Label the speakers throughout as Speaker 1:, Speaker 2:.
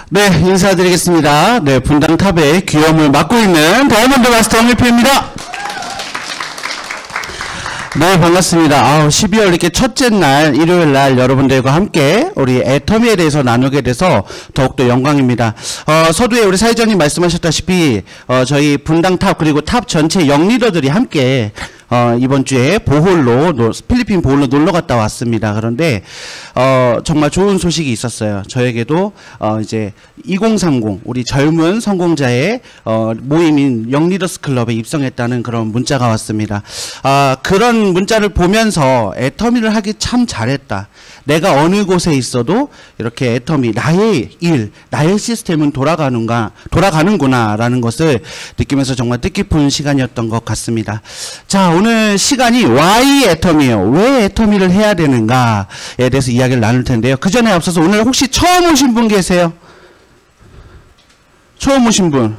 Speaker 1: 네, 인사드리겠습니다. 네, 분당탑의 귀염을 맡고 있는 다이아몬드 마스터 홍일표입니다. 네, 반갑습니다. 12월 이렇게 첫째 날, 일요일 날 여러분들과 함께 우리 애터미에 대해서 나누게 돼서 더욱더 영광입니다. 서두에 우리 사회자님 말씀하셨다시피, 저희 분당탑 그리고 탑 전체 영리더들이 함께 이번 주에 보홀로, 필리핀 보홀로 놀러 갔다 왔습니다. 그런데, 정말 좋은 소식이 있었어요. 저에게도, 이제 2030, 우리 젊은 성공자의, 모임인 영리더스 클럽에 입성했다는 그런 문자가 왔습니다. 그런 문자를 보면서 애터미를 하기 참 잘했다. 내가 어느 곳에 있어도 이렇게 애터미, 나의 일, 나의 시스템은 돌아가는구나, 라는 것을 느끼면서 정말 뜻깊은 시간이었던 것 같습니다. 자, 오늘 시간이 Why 애터미예요. 왜 애터미를 해야 되는가에 대해서 이야기를 나눌 텐데요. 그 전에 앞서서 오늘 혹시 처음 오신 분 계세요? 처음 오신 분?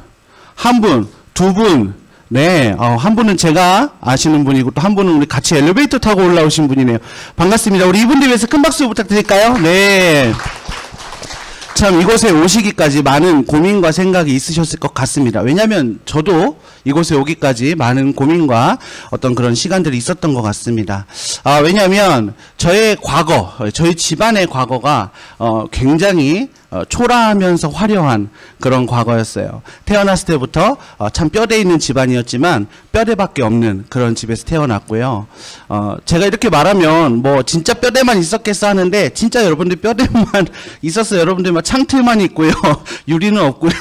Speaker 1: 한 분, 두 분. 네, 한 분은 제가 아시는 분이고 또 한 분은 우리 같이 엘리베이터 타고 올라오신 분이네요. 반갑습니다. 우리 이분들 위해서 큰 박수 부탁드릴까요? 네. 참 이곳에 오시기까지 많은 고민과 생각이 있으셨을 것 같습니다. 왜냐하면 저도 이곳에 오기까지 많은 고민과 어떤 그런 시간들이 있었던 것 같습니다. 왜냐하면 저의 과거, 저희 집안의 과거가 굉장히 초라하면서 화려한 그런 과거였어요. 태어났을 때부터 참 뼈대 있는 집안이었지만 뼈대밖에 없는 그런 집에서 태어났고요. 제가 이렇게 말하면 뭐 진짜 뼈대만 있었겠어 하는데 진짜 여러분들 뼈대만 있었어요. 여러분들 막 창틀만 있고요. 유리는 없고요.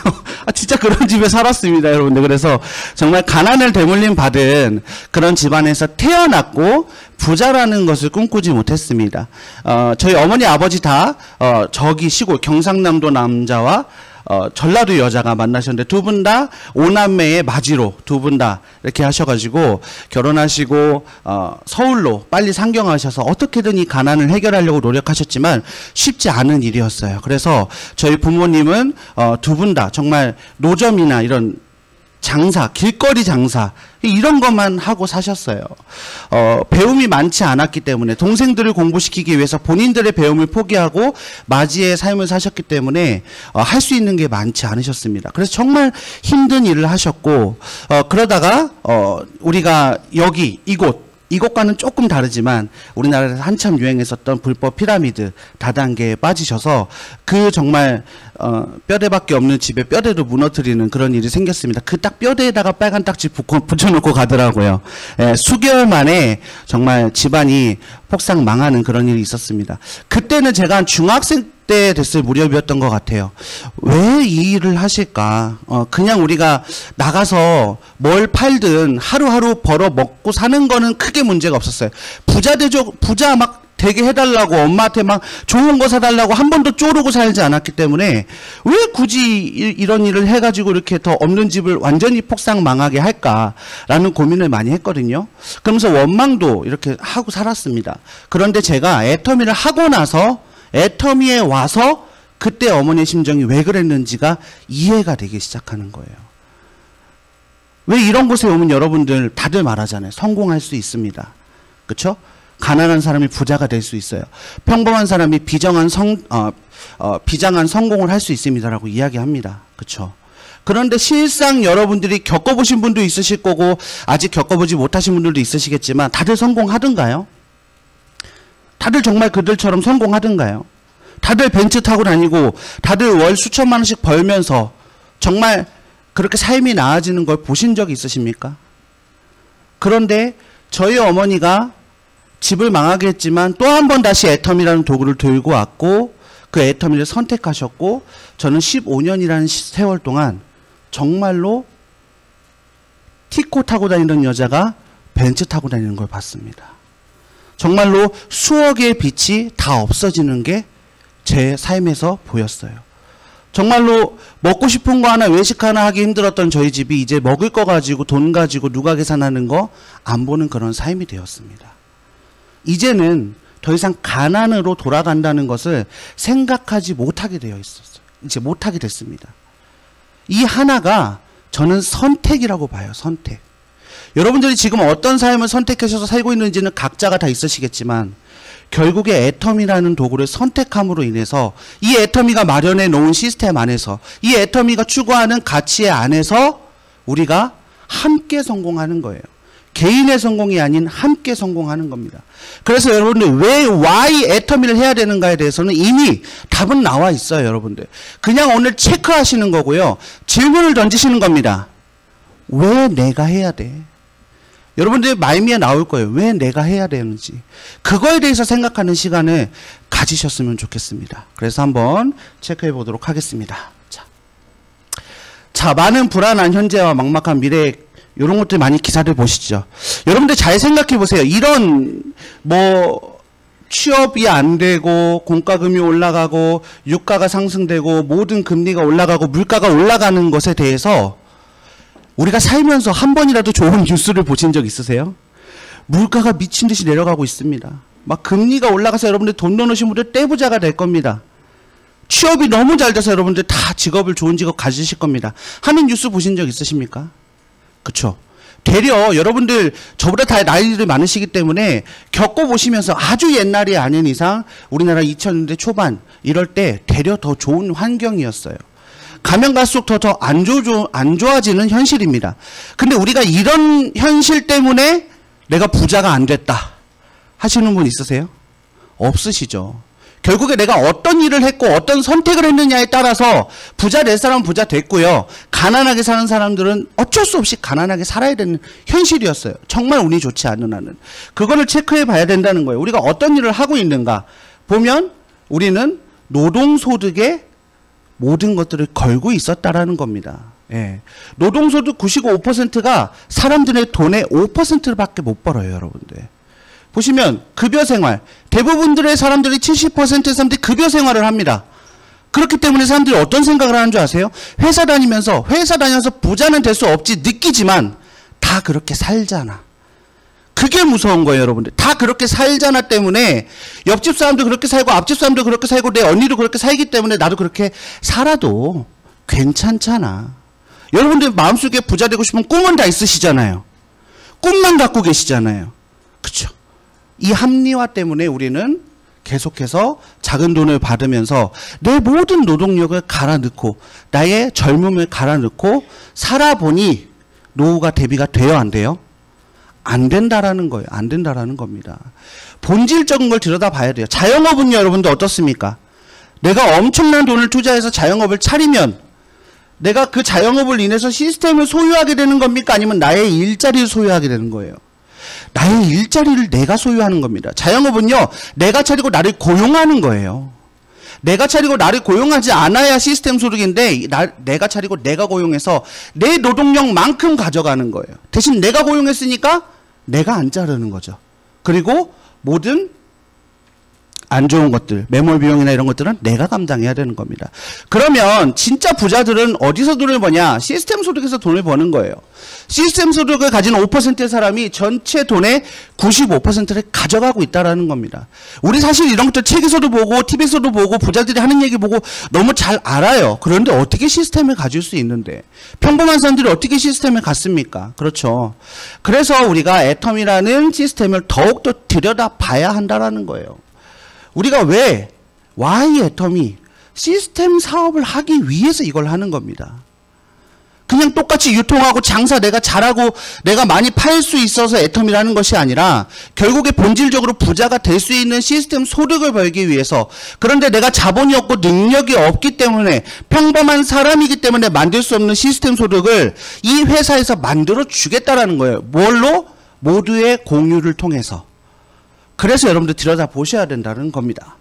Speaker 1: 진짜 그런 집에 살았습니다, 여러분들. 그래서 정말 가난을 대물림 받은 그런 집안에서 태어났고 부자라는 것을 꿈꾸지 못했습니다. 저희 어머니 아버지 다 저기 시골 경상남도 남자와 전라도 여자가 만나셨는데 두 분 다 오남매의 마지로 두 분 다 이렇게 하셔가지고 결혼하시고 서울로 빨리 상경하셔서 어떻게든 이 가난을 해결하려고 노력하셨지만 쉽지 않은 일이었어요. 그래서 저희 부모님은 두 분 다 정말 노점이나 이런 장사, 길거리 장사 이런 것만 하고 사셨어요. 배움이 많지 않았기 때문에 동생들을 공부시키기 위해서 본인들의 배움을 포기하고 맞이의 삶을 사셨기 때문에 할 수 있는 게 많지 않으셨습니다. 그래서 정말 힘든 일을 하셨고 그러다가 우리가 여기 이곳과는 조금 다르지만 우리나라에서 한참 유행했었던 불법 피라미드 다단계에 빠지셔서 그 정말 뼈대밖에 없는 집에 뼈대도 무너뜨리는 그런 일이 생겼습니다. 그 딱 뼈대에다가 빨간 딱지 붙여놓고 가더라고요. 수개월 만에 정말 집안이 폭삭 망하는 그런 일이 있었습니다. 그때는 제가 한 중학생 때 됐을 무렵이었던 것 같아요. 왜 이 일을 하실까? 그냥 우리가 나가서 뭘 팔든 하루하루 벌어 먹고 사는 거는 크게 문제가 없었어요. 부자 막 되게 해달라고 엄마한테 막 좋은 거 사달라고 한 번도 쪼르고 살지 않았기 때문에 왜 굳이 이런 일을 해가지고 이렇게 더 없는 집을 완전히 폭삭 망하게 할까라는 고민을 많이 했거든요. 그러면서 원망도 이렇게 하고 살았습니다. 그런데 제가 애터미를 하고 나서 애터미에 와서 그때 어머니의 심정이 왜 그랬는지가 이해가 되기 시작하는 거예요. 왜 이런 곳에 오면 여러분들 다들 말하잖아요. 성공할 수 있습니다. 그렇죠? 가난한 사람이 부자가 될 수 있어요. 평범한 사람이 비장한 성공을 할 수 있습니다라고 이야기합니다. 그렇죠? 그런데 실상 여러분들이 겪어보신 분도 있으실 거고 아직 겪어보지 못하신 분들도 있으시겠지만 다들 성공하던가요? 다들 정말 그들처럼 성공하던가요? 다들 벤츠 타고 다니고 다들 월 수천만 원씩 벌면서 정말 그렇게 삶이 나아지는 걸 보신 적이 있으십니까? 그런데 저희 어머니가 집을 망하게 했지만 또 한 번 다시 애터미라는 도구를 들고 왔고 그 애터미를 선택하셨고 저는 15년이라는 세월 동안 정말로 티코 타고 다니던 여자가 벤츠 타고 다니는 걸 봤습니다. 정말로 수억의 빛이 다 없어지는 게 제 삶에서 보였어요. 정말로 먹고 싶은 거 하나 외식 하나 하기 힘들었던 저희 집이 이제 먹을 거 가지고 돈 가지고 누가 계산하는 거 안 보는 그런 삶이 되었습니다. 이제는 더 이상 가난으로 돌아간다는 것을 생각하지 못하게 되어 있었어요. 이제 못하게 됐습니다. 이 하나가 저는 선택이라고 봐요. 선택. 여러분들이 지금 어떤 삶을 선택하셔서 살고 있는지는 각자가 다 있으시겠지만 결국에 애터미라는 도구를 선택함으로 인해서 이 애터미가 마련해 놓은 시스템 안에서 이 애터미가 추구하는 가치 안에서 우리가 함께 성공하는 거예요. 개인의 성공이 아닌 함께 성공하는 겁니다. 그래서 여러분들 왜 why 애터미를 해야 되는가에 대해서는 이미 답은 나와 있어요. 여러분들 그냥 오늘 체크하시는 거고요. 질문을 던지시는 겁니다. 왜 내가 해야 돼? 여러분들 말미에 나올 거예요. 왜 내가 해야 되는지. 그거에 대해서 생각하는 시간을 가지셨으면 좋겠습니다. 그래서 한번 체크해 보도록 하겠습니다. 자, 많은 불안한 현재와 막막한 미래 이런 것들 많이 기사들 보시죠. 여러분들 잘 생각해 보세요. 이런 취업이 안 되고 공과금이 올라가고 유가가 상승되고 모든 금리가 올라가고 물가가 올라가는 것에 대해서 우리가 살면서 한 번이라도 좋은 뉴스를 보신 적 있으세요? 물가가 미친 듯이 내려가고 있습니다. 막 금리가 올라가서 여러분들 돈 넣으신 분들 떼부자가 될 겁니다. 취업이 너무 잘 돼서 여러분들 다 직업을 좋은 직업 가지실 겁니다. 하는 뉴스 보신 적 있으십니까? 그쵸? 되려 여러분들 저보다 다 나이들이 많으시기 때문에 겪어보시면서 아주 옛날이 아닌 이상 우리나라 2000년대 초반 이럴 때 되려 더 좋은 환경이었어요. 가면 갈수록 더 안 좋아지는 현실입니다. 근데 우리가 이런 현실 때문에 내가 부자가 안 됐다 하시는 분 있으세요? 없으시죠. 결국에 내가 어떤 일을 했고 어떤 선택을 했느냐에 따라서 부자 될 사람은 부자 됐고요. 가난하게 사는 사람들은 어쩔 수 없이 가난하게 살아야 되는 현실이었어요. 정말 운이 좋지 않은 한은. 그거를 체크해 봐야 된다는 거예요. 우리가 어떤 일을 하고 있는가 보면 우리는 노동소득에 모든 것들을 걸고 있었다라는 겁니다. 예. 노동소득 95%가 사람들의 돈의 5%밖에 못 벌어요, 여러분들. 보시면 급여생활, 대부분들의 사람들이 70%의 사람들이 급여생활을 합니다. 그렇기 때문에 사람들이 어떤 생각을 하는 줄 아세요? 회사 다니면서 부자는 될 수 없지 느끼지만 다 그렇게 살잖아. 그게 무서운 거예요, 여러분들. 다 그렇게 살잖아 때문에 옆집 사람도 그렇게 살고 앞집 사람도 그렇게 살고 내 언니도 그렇게 살기 때문에 나도 그렇게 살아도 괜찮잖아. 여러분들 마음속에 부자 되고 싶은 꿈은 다 있으시잖아요. 꿈만 갖고 계시잖아요. 그쵸? 이 합리화 때문에 우리는 계속해서 작은 돈을 받으면서 내 모든 노동력을 갈아넣고 나의 젊음을 갈아넣고 살아보니 노후가 대비가 돼요, 안 돼요? 안 된다라는 거예요. 안 된다라는 겁니다. 본질적인 걸 들여다봐야 돼요. 자영업은요, 여러분들 어떻습니까? 내가 엄청난 돈을 투자해서 자영업을 차리면 내가 그 자영업을 인해서 시스템을 소유하게 되는 겁니까? 아니면 나의 일자리를 소유하게 되는 거예요? 나의 일자리를 내가 소유하는 겁니다. 자영업은요, 내가 차리고 나를 고용하는 거예요. 내가 차리고 나를 고용하지 않아야 시스템 소득인데 내가 차리고 내가 고용해서 내 노동력만큼 가져가는 거예요. 대신 내가 고용했으니까 내가 안 자르는 거죠. 그리고 모든 안 좋은 것들, 매몰 비용이나 이런 것들은 내가 감당해야 되는 겁니다. 그러면 진짜 부자들은 어디서 돈을 버냐? 시스템 소득에서 돈을 버는 거예요. 시스템 소득을 가진 5%의 사람이 전체 돈의 95%를 가져가고 있다는 겁니다. 우리 사실 이런 것들 책에서도 보고 TV에서도 보고 부자들이 하는 얘기 보고 너무 잘 알아요. 그런데 어떻게 시스템을 가질 수 있는데 평범한 사람들이 어떻게 시스템을 갖습니까? 그렇죠. 그래서 우리가 애텀이라는 시스템을 더욱더 들여다봐야 한다는 거예요. 우리가 왜 why 애텀이 시스템 사업을 하기 위해서 이걸 하는 겁니다. 그냥 똑같이 유통하고 장사 내가 잘하고 내가 많이 팔 수 있어서 애텀이라는 것이 아니라 결국에 본질적으로 부자가 될 수 있는 시스템 소득을 벌기 위해서, 그런데 내가 자본이 없고 능력이 없기 때문에 평범한 사람이기 때문에 만들 수 없는 시스템 소득을 이 회사에서 만들어 주겠다라는 거예요. 뭘로? 모두의 공유를 통해서. 그래서 여러분들 들여다보셔야 된다는 겁니다.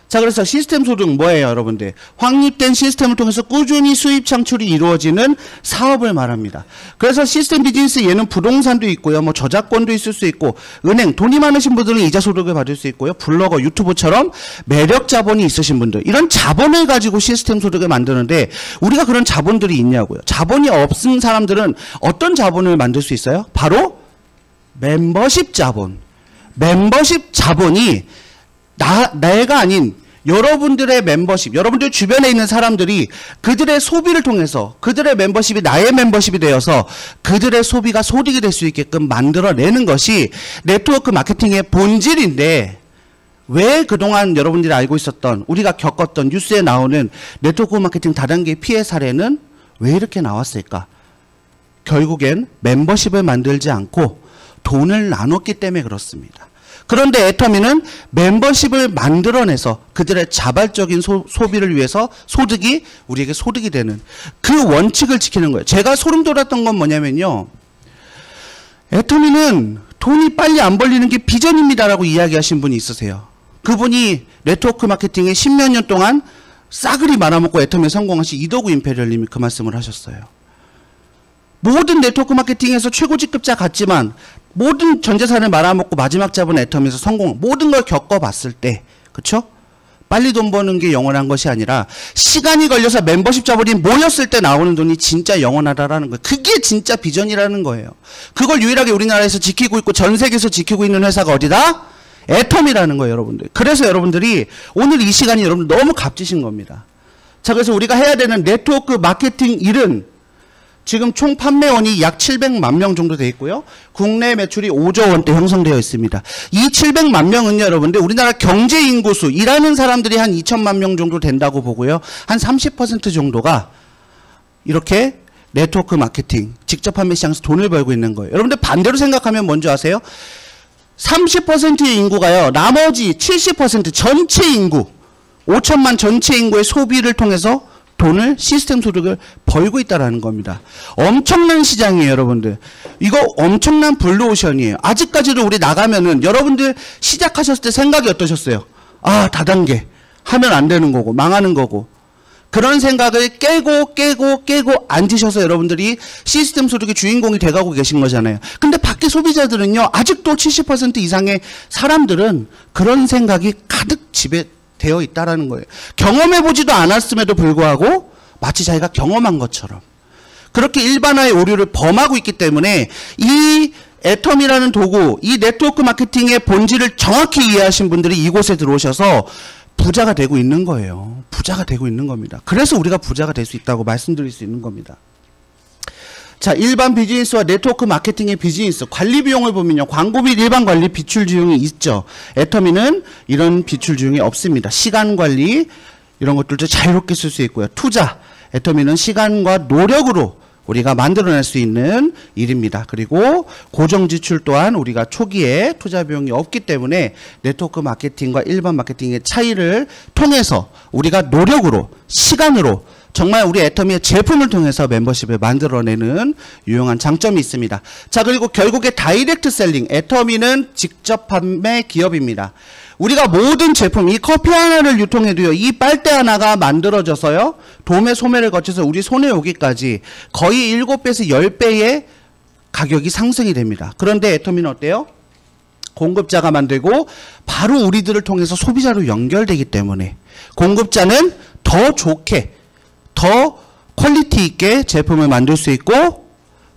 Speaker 1: 자, 그래서 시스템 소득 뭐예요, 여러분들? 확립된 시스템을 통해서 꾸준히 수입 창출이 이루어지는 사업을 말합니다. 그래서 시스템 비즈니스 얘는 부동산도 있고요, 뭐 저작권도 있을 수 있고, 은행, 돈이 많으신 분들은 이자 소득을 받을 수 있고요, 블로거, 유튜브처럼 매력 자본이 있으신 분들, 이런 자본을 가지고 시스템 소득을 만드는데 우리가 그런 자본들이 있냐고요. 자본이 없은 사람들은 어떤 자본을 만들 수 있어요? 바로 멤버십 자본. 멤버십 자본이 내가 아닌 여러분들의 멤버십, 여러분들 주변에 있는 사람들이 그들의 소비를 통해서 그들의 멤버십이 나의 멤버십이 되어서 그들의 소비가 소득이 될 수 있게끔 만들어내는 것이 네트워크 마케팅의 본질인데, 왜 그동안 여러분들이 알고 있었던 우리가 겪었던 뉴스에 나오는 네트워크 마케팅 다단계 피해 사례는 왜 이렇게 나왔을까? 결국엔 멤버십을 만들지 않고 돈을 나눴기 때문에 그렇습니다. 그런데 애터미는 멤버십을 만들어내서 그들의 자발적인 소비를 위해서 소득이 우리에게 소득이 되는 그 원칙을 지키는 거예요. 제가 소름 돋았던 건 뭐냐면요. 애터미는 돈이 빨리 안 벌리는 게 비전입니다라고 이야기하신 분이 있으세요. 그분이 네트워크 마케팅에 10몇 년 동안 싸그리 말아먹고 애터미에 성공하신 이덕우 임페리얼님이 그 말씀을 하셨어요. 모든 네트워크 마케팅에서 최고 직급자 같지만 모든 전 재산을 말아먹고 마지막 잡은 애터미에서 성공, 모든 걸 겪어봤을 때, 그쵸? 빨리 돈 버는 게 영원한 것이 아니라 시간이 걸려서 멤버십 자본이 모였을 때 나오는 돈이 진짜 영원하다라는 거예요. 그게 진짜 비전이라는 거예요. 그걸 유일하게 우리나라에서 지키고 있고 전 세계에서 지키고 있는 회사가 어디다? 애터미라는 거예요, 여러분들. 그래서 여러분들이 오늘 이 시간이 여러분들 너무 값지신 겁니다. 자, 그래서 우리가 해야 되는 네트워크 마케팅 일은 지금 총 판매원이 약 700만 명 정도 되어 있고요. 국내 매출이 5조 원대 형성되어 있습니다. 이 700만 명은요, 여러분들 우리나라 경제 인구수, 일하는 사람들이 한 2천만 명 정도 된다고 보고요. 한 30% 정도가 이렇게 네트워크 마케팅, 직접 판매 시장에서 돈을 벌고 있는 거예요. 여러분들 반대로 생각하면 뭔지 아세요? 30%의 인구가요, 나머지 70% 전체 인구, 5천만 전체 인구의 소비를 통해서 돈을, 시스템 소득을 벌고 있다는 겁니다. 엄청난 시장이에요, 여러분들. 이거 엄청난 블루오션이에요. 아직까지도 우리 나가면은 여러분들 시작하셨을 때 생각이 어떠셨어요? 아, 다단계. 하면 안 되는 거고, 망하는 거고. 그런 생각을 깨고 앉으셔서 여러분들이 시스템 소득의 주인공이 돼가고 계신 거잖아요. 근데 밖에 소비자들은요, 아직도 70% 이상의 사람들은 그런 생각이 가득 지배되어 있다라는 거예요. 경험해보지도 않았음에도 불구하고 마치 자기가 경험한 것처럼 그렇게 일반화의 오류를 범하고 있기 때문에 이 애텀이라는 도구, 이 네트워크 마케팅의 본질을 정확히 이해하신 분들이 이곳에 들어오셔서 부자가 되고 있는 거예요. 부자가 되고 있는 겁니다. 그래서 우리가 부자가 될 수 있다고 말씀드릴 수 있는 겁니다. 자, 일반 비즈니스와 네트워크 마케팅의 비즈니스 관리 비용을 보면요, 광고 및 일반 관리 비출 비용이 있죠. 애터미는 이런 비출 비용이 없습니다. 시간 관리 이런 것들도 자유롭게 쓸 수 있고요. 투자, 애터미는 시간과 노력으로 우리가 만들어낼 수 있는 일입니다. 그리고 고정 지출 또한 우리가 초기에 투자 비용이 없기 때문에 네트워크 마케팅과 일반 마케팅의 차이를 통해서 우리가 노력으로, 시간으로 정말 우리 애터미의 제품을 통해서 멤버십을 만들어내는 유용한 장점이 있습니다. 자, 그리고 결국에 다이렉트 셀링, 애터미는 직접 판매 기업입니다. 우리가 모든 제품, 이 커피 하나를 유통해도요, 이 빨대 하나가 만들어져서요, 도매, 소매를 거쳐서 우리 손에 오기까지 거의 7배에서 10배의 가격이 상승이 됩니다. 그런데 애터미는 어때요? 공급자가 만들고 바로 우리들을 통해서 소비자로 연결되기 때문에 공급자는 더 좋게, 더 퀄리티 있게 제품을 만들 수 있고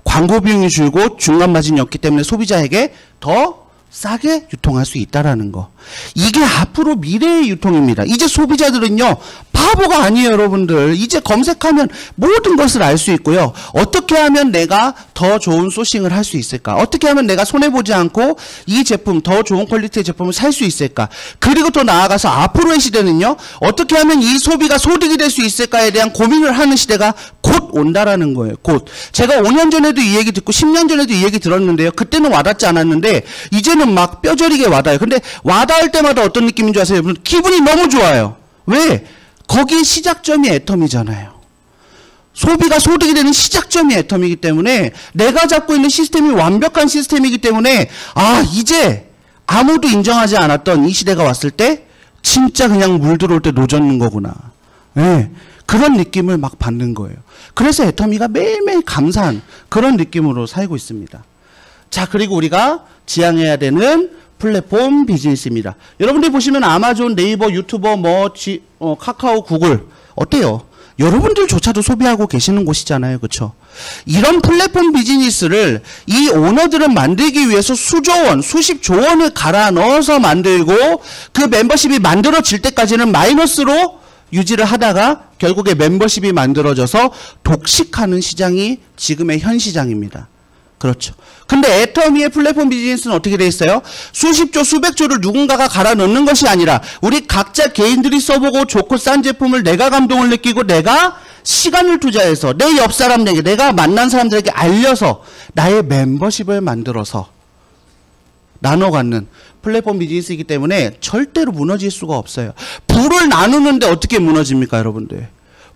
Speaker 1: 광고 비용이 줄고 중간 마진이 없기 때문에 소비자에게 더 싸게 유통할 수 있다라는 거. 이게 앞으로 미래의 유통입니다. 이제 소비자들은요, 바보가 아니에요, 여러분들. 이제 검색하면 모든 것을 알 수 있고요. 어떻게 하면 내가 더 좋은 소싱을 할 수 있을까? 어떻게 하면 내가 손해보지 않고 이 제품, 더 좋은 퀄리티의 제품을 살 수 있을까? 그리고 또 나아가서 앞으로의 시대는요, 어떻게 하면 이 소비가 소득이 될 수 있을까에 대한 고민을 하는 시대가 곧 온다라는 거예요. 곧. 제가 5년 전에도 이 얘기 듣고 10년 전에도 이 얘기 들었는데요. 그때는 와닿지 않았는데 이제는 막 뼈저리게 와닿아요. 근데 와닿을 때마다 어떤 느낌인 줄 아세요? 여러분, 기분이 너무 좋아요. 왜? 거기에 시작점이 애텀이잖아요. 소비가 소득이 되는 시작점이 애텀이기 때문에 내가 잡고 있는 시스템이 완벽한 시스템이기 때문에 아, 이제 아무도 인정하지 않았던 이 시대가 왔을 때 진짜 그냥 물 들어올 때 노젓는 거구나. 네, 그런 느낌을 막 받는 거예요. 그래서 애터미가 매일매일 감사한 그런 느낌으로 살고 있습니다. 자, 그리고 우리가 지향해야 되는 플랫폼 비즈니스입니다. 여러분들이 보시면 아마존, 네이버, 유튜버, 카카오, 구글 어때요? 여러분들조차도 소비하고 계시는 곳이잖아요. 그렇죠? 이런 플랫폼 비즈니스를 이 오너들은 만들기 위해서 수조 원, 수십조 원을 갈아 넣어서 만들고 그 멤버십이 만들어질 때까지는 마이너스로 유지를 하다가 결국에 멤버십이 만들어져서 독식하는 시장이 지금의 현 시장입니다. 그렇죠. 근데 애터미의 플랫폼 비즈니스는 어떻게 돼 있어요? 수십 조, 수백 조를 누군가가 갈아 넣는 것이 아니라 우리 각자 개인들이 써보고 좋고 싼 제품을 내가 감동을 느끼고 내가 시간을 투자해서 내 옆 사람에게 내가 만난 사람들에게 알려서 나의 멤버십을 만들어서 나눠 갖는 플랫폼 비즈니스이기 때문에 절대로 무너질 수가 없어요. 부를 나누는데 어떻게 무너집니까, 여러분들?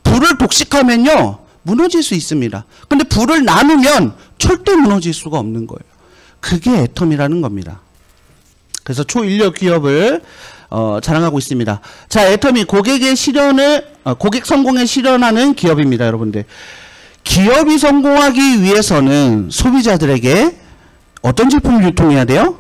Speaker 1: 부를 독식하면요, 무너질 수 있습니다. 근데 부를 나누면 절대 무너질 수가 없는 거예요. 그게 애텀이라는 겁니다. 그래서 초인력 기업을 자랑하고 있습니다. 자, 애텀이 고객 성공에 실현하는 기업입니다, 여러분들. 기업이 성공하기 위해서는 소비자들에게 어떤 제품을 유통해야 돼요?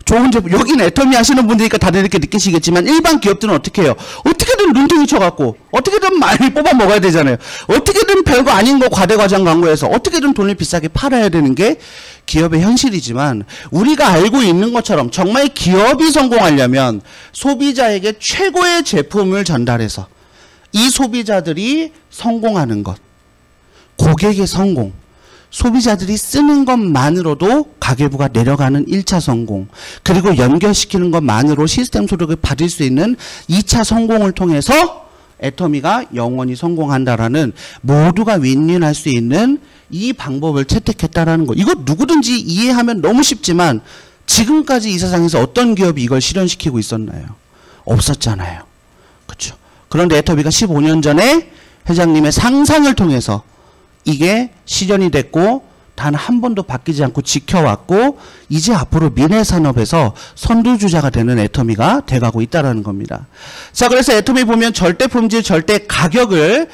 Speaker 1: 좋은 제품. 여기는 애터미 하시는 분들이니까 다들 이렇게 느끼시겠지만 일반 기업들은 어떻게 해요? 어떻게든 눈탱이 쳐갖고 어떻게든 많이 뽑아 먹어야 되잖아요. 어떻게든 별거 아닌 거 과대과장 광고해서 어떻게든 돈을 비싸게 팔아야 되는 게 기업의 현실이지만 우리가 알고 있는 것처럼 정말 기업이 성공하려면 소비자에게 최고의 제품을 전달해서 이 소비자들이 성공하는 것, 고객의 성공, 소비자들이 쓰는 것만으로도 가계부가 내려가는 1차 성공, 그리고 연결시키는 것만으로 시스템 소득을 받을 수 있는 2차 성공을 통해서 애터미가 영원히 성공한다라는, 모두가 윈윈할 수 있는 이 방법을 채택했다라는 거. 이거 누구든지 이해하면 너무 쉽지만 지금까지 이 세상에서 어떤 기업이 이걸 실현시키고 있었나요? 없었잖아요. 그렇죠. 그런데 애터미가 15년 전에 회장님의 상상을 통해서 이게 실현이 됐고 단 한 번도 바뀌지 않고 지켜왔고 이제 앞으로 미래산업에서 선두주자가 되는 애터미가 돼가고 있다는 겁니다. 자, 그래서 애터미 보면 절대품질, 절대가격을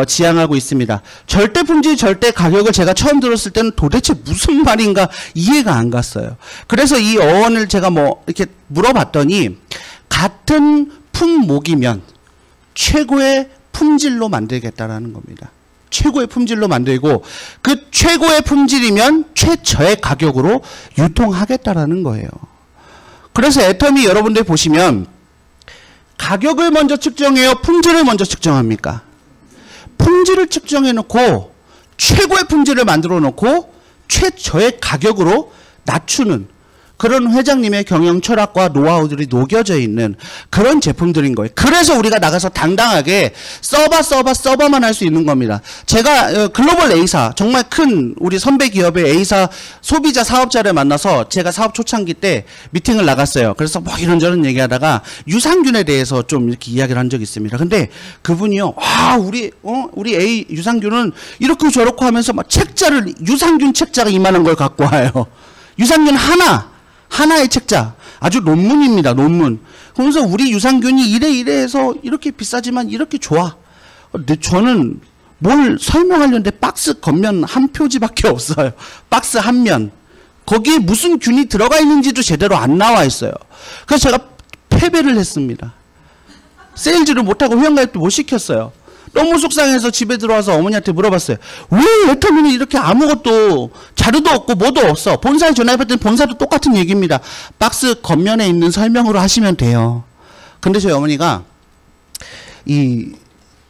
Speaker 1: 지향하고 있습니다. 절대품질, 절대가격을 제가 처음 들었을 때는 도대체 무슨 말인가 이해가 안 갔어요. 그래서 이 어원을 제가 뭐 이렇게 물어봤더니 같은 품목이면 최고의 품질로 만들겠다라는 겁니다. 최고의 품질로 만들고 그 최고의 품질이면 최저의 가격으로 유통하겠다라는 거예요. 그래서 애터미 여러분들 보시면 가격을 먼저 측정해요? 품질을 먼저 측정합니까? 품질을 측정해 놓고 최고의 품질을 만들어 놓고 최저의 가격으로 낮추는 그런 회장님의 경영 철학과 노하우들이 녹여져 있는 그런 제품들인 거예요. 그래서 우리가 나가서 당당하게 서버만 할 수 있는 겁니다. 제가 글로벌 A사, 정말 큰 우리 선배 기업의 A사 소비자 사업자를 만나서 제가 사업 초창기 때 미팅을 나갔어요. 그래서 뭐 이런저런 얘기하다가 유산균에 대해서 좀 이렇게 이야기를 한 적이 있습니다. 근데 그분이요, 우리 A 유산균은 이렇게 저렇게 하면서 막 유산균 책자가 이만한 걸 갖고 와요. 유산균 하나의 책자, 아주 논문입니다. 논문. 그러면서 우리 유산균이 이래 해서 이렇게 비싸지만 이렇게 좋아. 근데 저는 뭘 설명하려는데 박스 겉면 한 표지밖에 없어요. 박스 한 면. 거기에 무슨 균이 들어가 있는지도 제대로 안 나와 있어요. 그래서 제가 패배를 했습니다. 세일즈를 못하고 회원가입도 못 시켰어요. 너무 속상해서 집에 들어와서 어머니한테 물어봤어요. 왜 애터미는 이렇게 아무것도 자료도 없고 뭐도 없어? 본사에 전화해봤더니 본사도 똑같은 얘기입니다. 박스 겉면에 있는 설명으로 하시면 돼요. 근데 저희 어머니가 이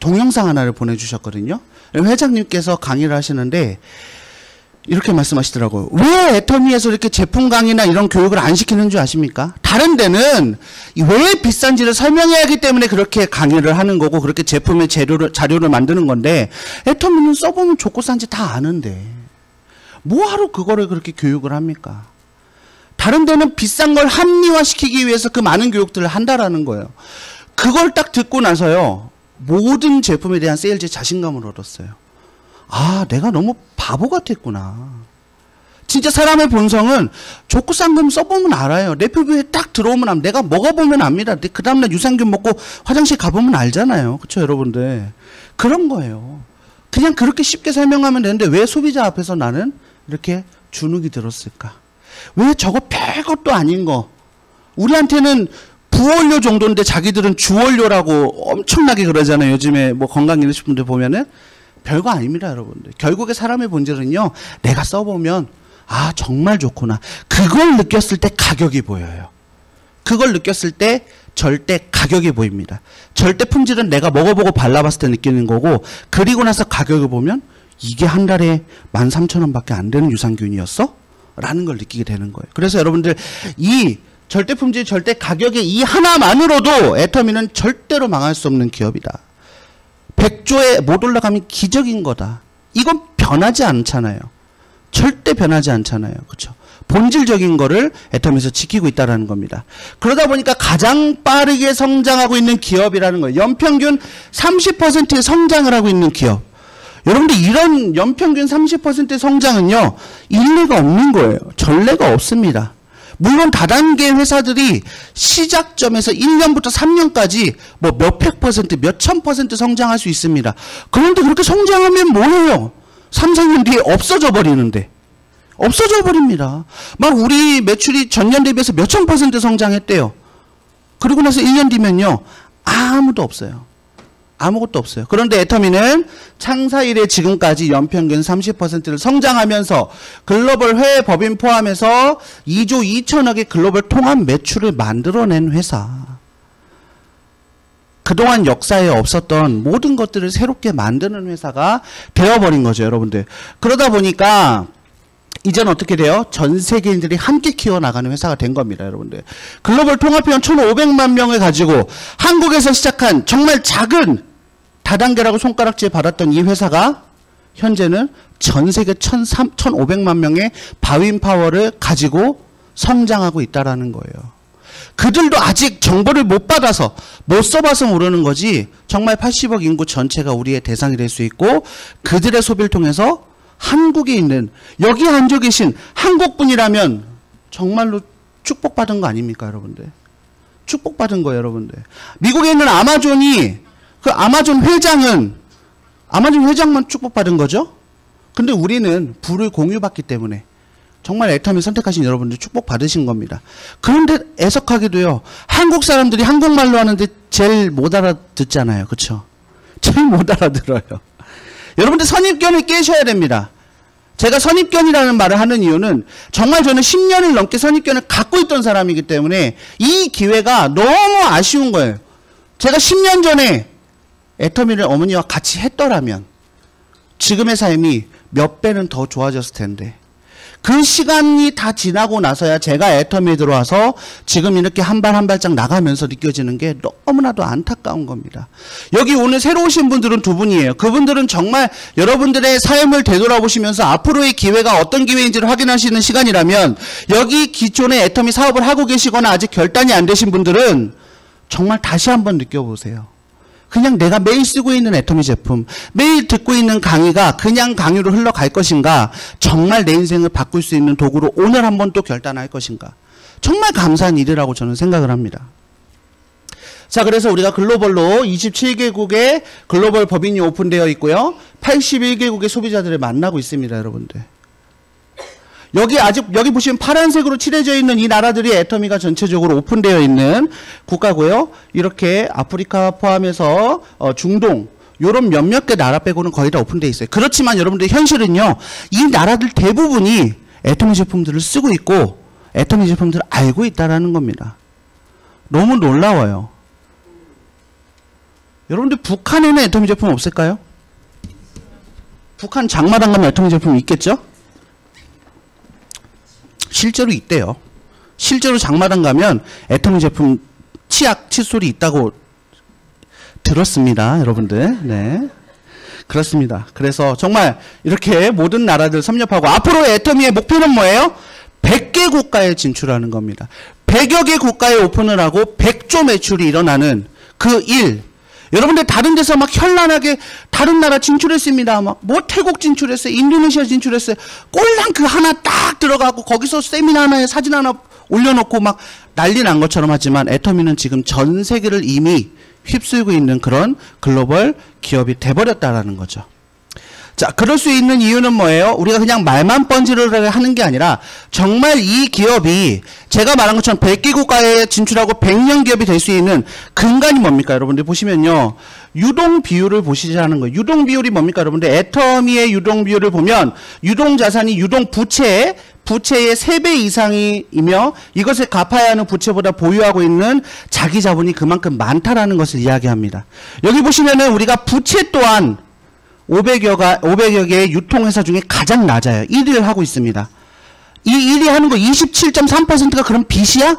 Speaker 1: 동영상 하나를 보내주셨거든요. 회장님께서 강의를 하시는데 이렇게 말씀하시더라고요. 왜 애터미에서 이렇게 제품 강의나 이런 교육을 안 시키는 줄 아십니까? 다른 데는 왜 비싼지를 설명해야 하기 때문에 그렇게 강의를 하는 거고 그렇게 제품의 자료를 만드는 건데 애터미는 써보면 좋고 싼지 다 아는데 뭐하러 그거를 그렇게 교육을 합니까? 다른 데는 비싼 걸 합리화시키기 위해서 그 많은 교육들을 한다라는 거예요. 그걸 딱 듣고 나서요, 모든 제품에 대한 세일즈의 자신감을 얻었어요. 아, 내가 너무 바보 같았구나. 진짜 사람의 본성은 좋고 싼 거 써보면 알아요. 레표뷰에 딱 들어오면 내가 먹어보면 압니다. 그 다음날 유산균 먹고 화장실 가보면 알잖아요. 그쵸, 여러분들? 그런 거예요. 그냥 그렇게 쉽게 설명하면 되는데 왜 소비자 앞에서 나는 이렇게 주눅이 들었을까? 왜 저거 별것도 아닌 거, 우리한테는 부원료 정도인데 자기들은 주원료라고 엄청나게 그러잖아요. 요즘에 뭐 건강 기능식 분들 보면은 별거 아닙니다, 여러분들. 결국에 사람의 본질은요, 내가 써보면 아, 정말 좋구나. 그걸 느꼈을 때 가격이 보여요. 그걸 느꼈을 때 절대 가격이 보입니다. 절대 품질은 내가 먹어보고 발라봤을 때 느끼는 거고, 그리고 나서 가격을 보면 이게 한 달에 13,000원밖에 안 되는 유산균이었어? 라는 걸 느끼게 되는 거예요. 그래서 여러분들 이 절대품질 절대 가격의 이 하나만으로도 애터미는 절대로 망할 수 없는 기업이다. 100조에 못 올라가면 기적인 거다. 이건 변하지 않잖아요. 절대 변하지 않잖아요. 그렇죠? 본질적인 거를 애터미에서 지키고 있다는 겁니다. 그러다 보니까 가장 빠르게 성장하고 있는 기업이라는 거예요. 연평균 30%의 성장을 하고 있는 기업. 여러분들 이런 연평균 30%의 성장은요. 일리가 없는 거예요. 전례가 없습니다. 물론 다단계 회사들이 시작점에서 1년부터 3년까지 뭐 몇백 퍼센트, 몇천 퍼센트 성장할 수 있습니다. 그런데 그렇게 성장하면 뭐예요? 3, 4년 뒤에 없어져 버리는데. 없어져 버립니다. 막 우리 매출이 전년 대비해서 몇천 퍼센트 성장했대요. 그리고 나서 1년 뒤면요. 아무도 없어요. 아무것도 없어요. 그런데 애터미는 창사 이래 지금까지 연평균 30%를 성장하면서 글로벌 해외 법인 포함해서 2조 2천억의 글로벌 통합 매출을 만들어낸 회사. 그동안 역사에 없었던 모든 것들을 새롭게 만드는 회사가 되어버린 거죠, 여러분들. 그러다 보니까 이제는 어떻게 돼요? 전 세계인들이 함께 키워나가는 회사가 된 겁니다, 여러분들. 글로벌 통합회원 1,500만 명을 가지고 한국에서 시작한 정말 작은 다단계라고 손가락질 받았던 이 회사가 현재는 전 세계 1,500만 명의 바윈 파워를 가지고 성장하고 있다라는 거예요. 그들도 아직 정보를 못 받아서 못 써봐서 모르는 거지 정말 80억 인구 전체가 우리의 대상이 될 수 있고 그들의 소비를 통해서 한국에 있는 여기 앉아 계신 한국분이라면 정말로 축복받은 거 아닙니까, 여러분들? 축복받은 거예요, 여러분들. 미국에 있는 아마존이 그 아마존 회장만 축복받은 거죠? 근데 우리는 부를 공유받기 때문에 정말 애터미 선택하신 여러분들 축복받으신 겁니다. 그런데 애석하게도요. 한국 사람들이 한국말로 하는데 제일 못 알아듣잖아요. 그렇죠? 제일 못 알아들어요. 여러분들 선입견을 깨셔야 됩니다. 제가 선입견이라는 말을 하는 이유는 정말 저는 10년을 넘게 선입견을 갖고 있던 사람이기 때문에 이 기회가 너무 아쉬운 거예요. 제가 10년 전에 애터미를 어머니와 같이 했더라면 지금의 삶이 몇 배는 더 좋아졌을 텐데 그 시간이 다 지나고 나서야 제가 애터미에 들어와서 지금 이렇게 한 발 한 발짝 나가면서 느껴지는 게 너무나도 안타까운 겁니다. 여기 오늘 새로 오신 분들은 두 분이에요. 그분들은 정말 여러분들의 삶을 되돌아보시면서 앞으로의 기회가 어떤 기회인지를 확인하시는 시간이라면 여기 기존의 애터미 사업을 하고 계시거나 아직 결단이 안 되신 분들은 정말 다시 한번 느껴보세요. 그냥 내가 매일 쓰고 있는 애터미 제품, 매일 듣고 있는 강의가 그냥 강의로 흘러갈 것인가, 정말 내 인생을 바꿀 수 있는 도구로 오늘 한번 또 결단할 것인가. 정말 감사한 일이라고 저는 생각을 합니다. 자, 그래서 우리가 글로벌로 27개국의 글로벌 법인이 오픈되어 있고요. 81개국의 소비자들을 만나고 있습니다, 여러분들. 여기 보시면 파란색으로 칠해져 있는 이 나라들이 애터미가 전체적으로 오픈되어 있는 국가고요. 이렇게 아프리카 포함해서 중동 요런 몇몇 개 나라 빼고는 거의 다 오픈되어 있어요. 그렇지만 여러분들 현실은요. 이 나라들 대부분이 애터미 제품들을 쓰고 있고 애터미 제품들을 알고 있다는 겁니다. 너무 놀라워요. 여러분들 북한에는 애터미 제품 없을까요? 북한 장마당 가면 애터미 제품 있겠죠? 실제로 있대요. 실제로 장마당 가면 애터미 제품 치약, 칫솔이 있다고 들었습니다. 여러분들. 네. 그렇습니다. 그래서 정말 이렇게 모든 나라들 섭렵하고 앞으로 애터미의 목표는 뭐예요? 100개 국가에 진출하는 겁니다. 100여 개 국가에 오픈을 하고 100조 매출이 일어나는 그 일. 여러분들 다른 데서 막 현란하게 다른 나라 진출했습니다. 막 뭐 태국 진출했어요. 인도네시아 진출했어요. 꼴랑 그 하나 딱 들어가고 거기서 세미나 하나에 사진 하나 올려놓고 막 난리 난 것처럼 하지만 애터미는 지금 전 세계를 이미 휩쓸고 있는 그런 글로벌 기업이 돼버렸다라는 거죠. 자, 그럴 수 있는 이유는 뭐예요? 우리가 그냥 말만 번지르르 하는 게 아니라 정말 이 기업이 제가 말한 것처럼 100개 국가에 진출하고 100년 기업이 될 수 있는 근간이 뭡니까? 여러분들 보시면요. 유동 비율을 보시자는 거예요. 유동 비율이 뭡니까? 여러분들 애터미의 유동 비율을 보면 유동 자산이 유동 부채의 3배 이상이며 이것을 갚아야 하는 부채보다 보유하고 있는 자기 자본이 그만큼 많다라는 것을 이야기합니다. 여기 보시면은 우리가 부채 또한 500여 개의 유통회사 중에 가장 낮아요. 1위를 하고 있습니다. 이 1위 하는 거 27.3%가 그럼 빚이야?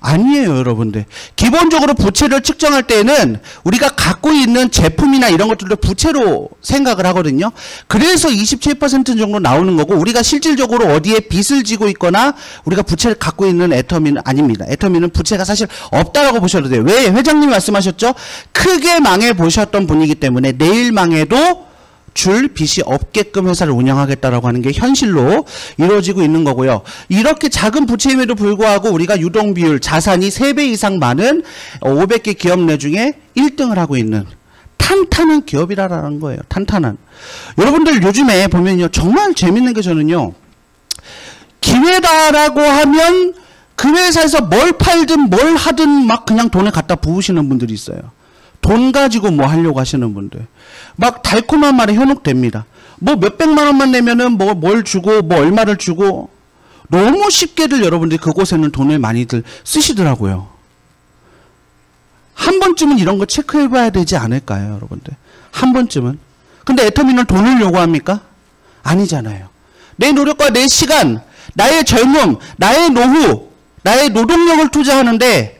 Speaker 1: 아니에요, 여러분들. 기본적으로 부채를 측정할 때는 우리가 갖고 있는 제품이나 이런 것들도 부채로 생각을 하거든요. 그래서 27% 정도 나오는 거고, 우리가 실질적으로 어디에 빚을 지고 있거나 우리가 부채를 갖고 있는 애터미는 아닙니다. 애터미는 부채가 사실 없다라고 보셔도 돼요. 왜? 회장님이 말씀하셨죠? 크게 망해 보셨던 분이기 때문에 내일 망해도 줄 빚이 없게끔 회사를 운영하겠다라고 하는 게 현실로 이루어지고 있는 거고요. 이렇게 작은 부채임에도 불구하고 우리가 유동비율, 자산이 3배 이상 많은 500개 기업 내 중에 1등을 하고 있는 탄탄한 기업이라는 거예요. 탄탄한. 여러분들 요즘에 보면요, 정말 재밌는 게 저는요, 기회다라고 하면 그 회사에서 뭘 팔든 뭘 하든 막 그냥 돈을 갖다 부으시는 분들이 있어요. 돈 가지고 뭐 하려고 하시는 분들. 막 달콤한 말에 현혹됩니다. 뭐 몇백만 원만 내면은 뭐 뭘 주고 뭐 얼마를 주고, 너무 쉽게들 여러분들이 그곳에는 돈을 많이들 쓰시더라고요. 한 번쯤은 이런 거 체크해 봐야 되지 않을까요, 여러분들? 한 번쯤은. 근데 애터미는 돈을 요구합니까? 아니잖아요. 내 노력과 내 시간, 나의 젊음, 나의 노후, 나의 노동력을 투자하는데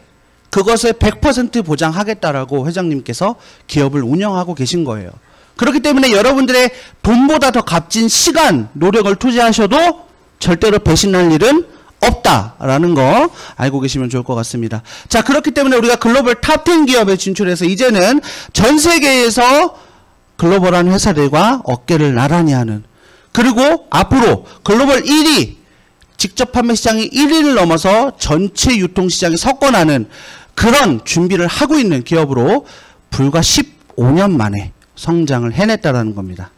Speaker 1: 그것을 100% 보장하겠다라고 회장님께서 기업을 운영하고 계신 거예요. 그렇기 때문에 여러분들의 돈보다 더 값진 시간, 노력을 투자하셔도 절대로 배신할 일은 없다라는 거 알고 계시면 좋을 것 같습니다. 자, 그렇기 때문에 우리가 글로벌 탑10 기업에 진출해서 이제는 전 세계에서 글로벌한 회사들과 어깨를 나란히 하는, 그리고 앞으로 글로벌 1위, 직접 판매 시장이 1위를 넘어서 전체 유통시장에 석권하는 그런 준비를 하고 있는 기업으로 불과 15년 만에 성장을 해냈다라는 겁니다.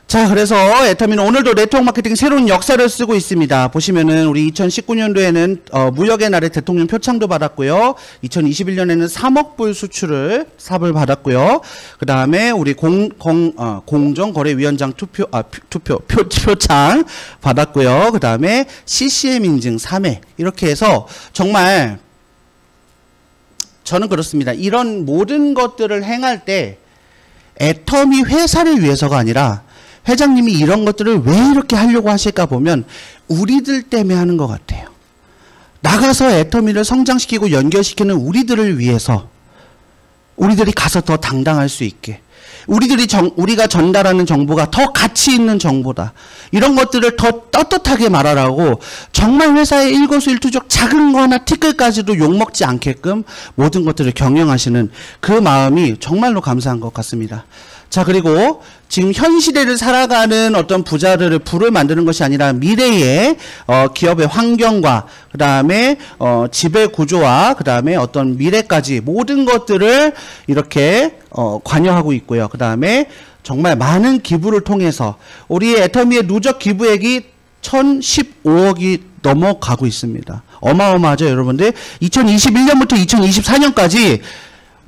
Speaker 1: 자, 그래서 애터미는 오늘도 네트워크 마케팅 새로운 역사를 쓰고 있습니다. 보시면은 우리 2019년도에는 무역의 날에 대통령 표창도 받았고요. 2021년에는 3억 불 수출을 삽을 받았고요. 그 다음에 우리 공정거래위원장 표창 받았고요. 그 다음에 CCM 인증 3회. 이렇게 해서 정말 저는 그렇습니다. 이런 모든 것들을 행할 때 애터미 회사를 위해서가 아니라 회장님이 이런 것들을 왜 이렇게 하려고 하실까 보면 우리들 때문에 하는 것 같아요. 나가서 애터미를 성장시키고 연결시키는 우리들을 위해서, 우리들이 가서 더 당당할 수 있게, 우리가 전달하는 정보가 더 가치 있는 정보다, 이런 것들을 더 떳떳하게 말하라고 정말 회사의 일거수일투족 작은 거 하나 티끌까지도 욕먹지 않게끔 모든 것들을 경영하시는 그 마음이 정말로 감사한 것 같습니다. 자, 그리고 지금 현 시대를 살아가는 어떤 부자들을 부를 만드는 것이 아니라 미래의 기업의 환경과 그 다음에 지배 구조와 그 다음에 어떤 미래까지 모든 것들을 이렇게 관여하고 있고요. 그 다음에 정말 많은 기부를 통해서 우리 애터미의 누적 기부액이 1015억이 넘어가고 있습니다. 어마어마하죠, 여러분들. 2021년부터 2024년까지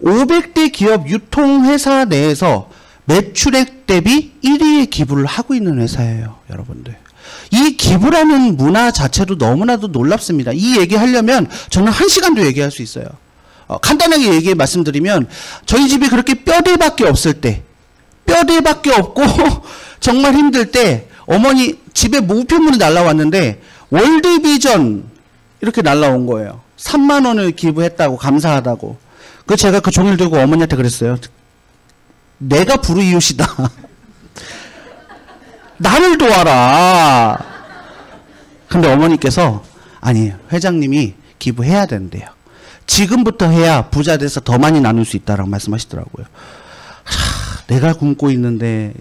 Speaker 1: 500대 기업 유통회사 내에서 매출액 대비 1위의 기부를 하고 있는 회사예요, 여러분들. 이 기부라는 문화 자체도 너무나도 놀랍습니다. 이 얘기하려면 저는 1시간도 얘기할 수 있어요. 간단하게 말씀드리면 저희 집이 그렇게 뼈대밖에 없을 때, 뼈대밖에 없고 정말 힘들 때 어머니 집에 우편물이 날라왔는데 월드비전 이렇게 날라온 거예요. 3만 원을 기부했다고, 감사하다고. 제가 그 종이를 들고 어머니한테 그랬어요. 내가 불우이웃이다. 나를 도와라. 근데 어머니께서 아니, 회장님이 기부해야 된대요. 지금부터 해야 부자 돼서 더 많이 나눌 수 있다라고 말씀하시더라고요. 내가 굶고 있는데,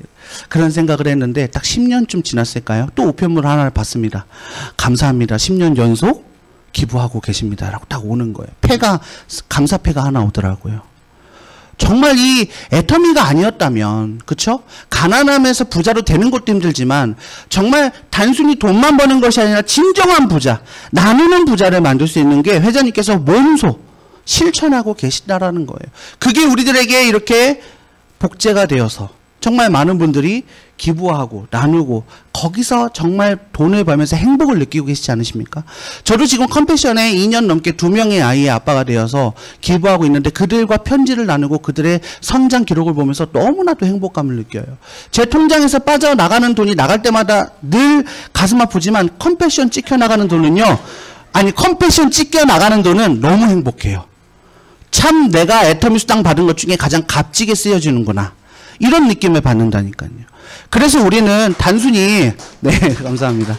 Speaker 1: 그런 생각을 했는데 딱 10년쯤 지났을까요? 또 우편물 하나를 받습니다. 감사합니다. 10년 연속 기부하고 계십니다. 라고 딱 오는 거예요. 감사패가 하나 오더라고요. 정말 이 애터미가 아니었다면, 그쵸? 가난하면서 부자로 되는 것도 힘들지만 정말 단순히 돈만 버는 것이 아니라 진정한 부자, 나누는 부자를 만들 수 있는 게 회장님께서 몸소 실천하고 계시다라는 거예요. 그게 우리들에게 이렇게 복제가 되어서 정말 많은 분들이 기부하고 나누고 거기서 정말 돈을 벌면서 행복을 느끼고 계시지 않으십니까? 저도 지금 컴패션에 2년 넘게 2명의 아이의 아빠가 되어서 기부하고 있는데 그들과 편지를 나누고 그들의 성장 기록을 보면서 너무나도 행복감을 느껴요. 제 통장에서 빠져나가는 돈이 나갈 때마다 늘 가슴 아프지만 컴패션 찍혀나가는 돈은요. 아니 컴패션 찍혀나가는 돈은 너무 행복해요. 참 내가 애터미 수당 받은 것 중에 가장 값지게 쓰여지는구나. 이런 느낌을 받는다니까요. 그래서 우리는 단순히 네 감사합니다.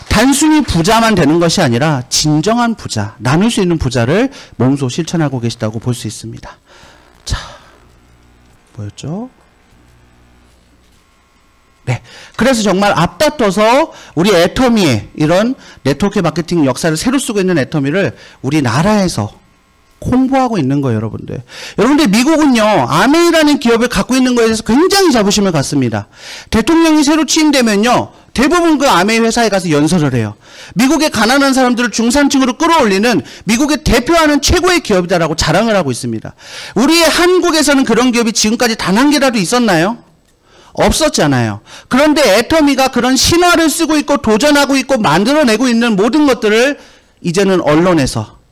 Speaker 1: 단순히 부자만 되는 것이 아니라 진정한 부자, 나눌 수 있는 부자를 몸소 실천하고 계시다고 볼 수 있습니다. 자, 뭐였죠? 네, 그래서 정말 앞다퉈서 우리 애터미의 이런 네트워크 마케팅 역사를 새로 쓰고 있는 애터미를 우리나라에서 홍보하고 있는 거예요, 여러분들. 여러분들 미국은요, 아메이라는 기업을 갖고 있는 거에 대해서 굉장히 자부심을 갖습니다. 대통령이 새로 취임되면요, 대부분 그 아메이 회사에 가서 연설을 해요. 미국의 가난한 사람들을 중산층으로 끌어올리는 미국의 대표하는 최고의 기업이다라고 자랑을 하고 있습니다. 우리 한국에서는 그런 기업이 지금까지 단 한 개라도 있었나요? 없었잖아요. 그런데 애터미가 그런 신화를 쓰고 있고 도전하고 있고 만들어내고 있는 모든 것들을 이제는 언론에서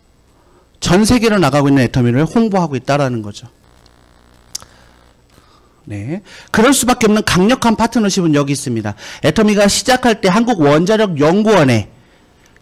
Speaker 1: 전 세계로 나가고 있는 애터미를 홍보하고 있다라는 거죠. 네, 그럴 수밖에 없는 강력한 파트너십은 여기 있습니다. 애터미가 시작할 때 한국원자력연구원에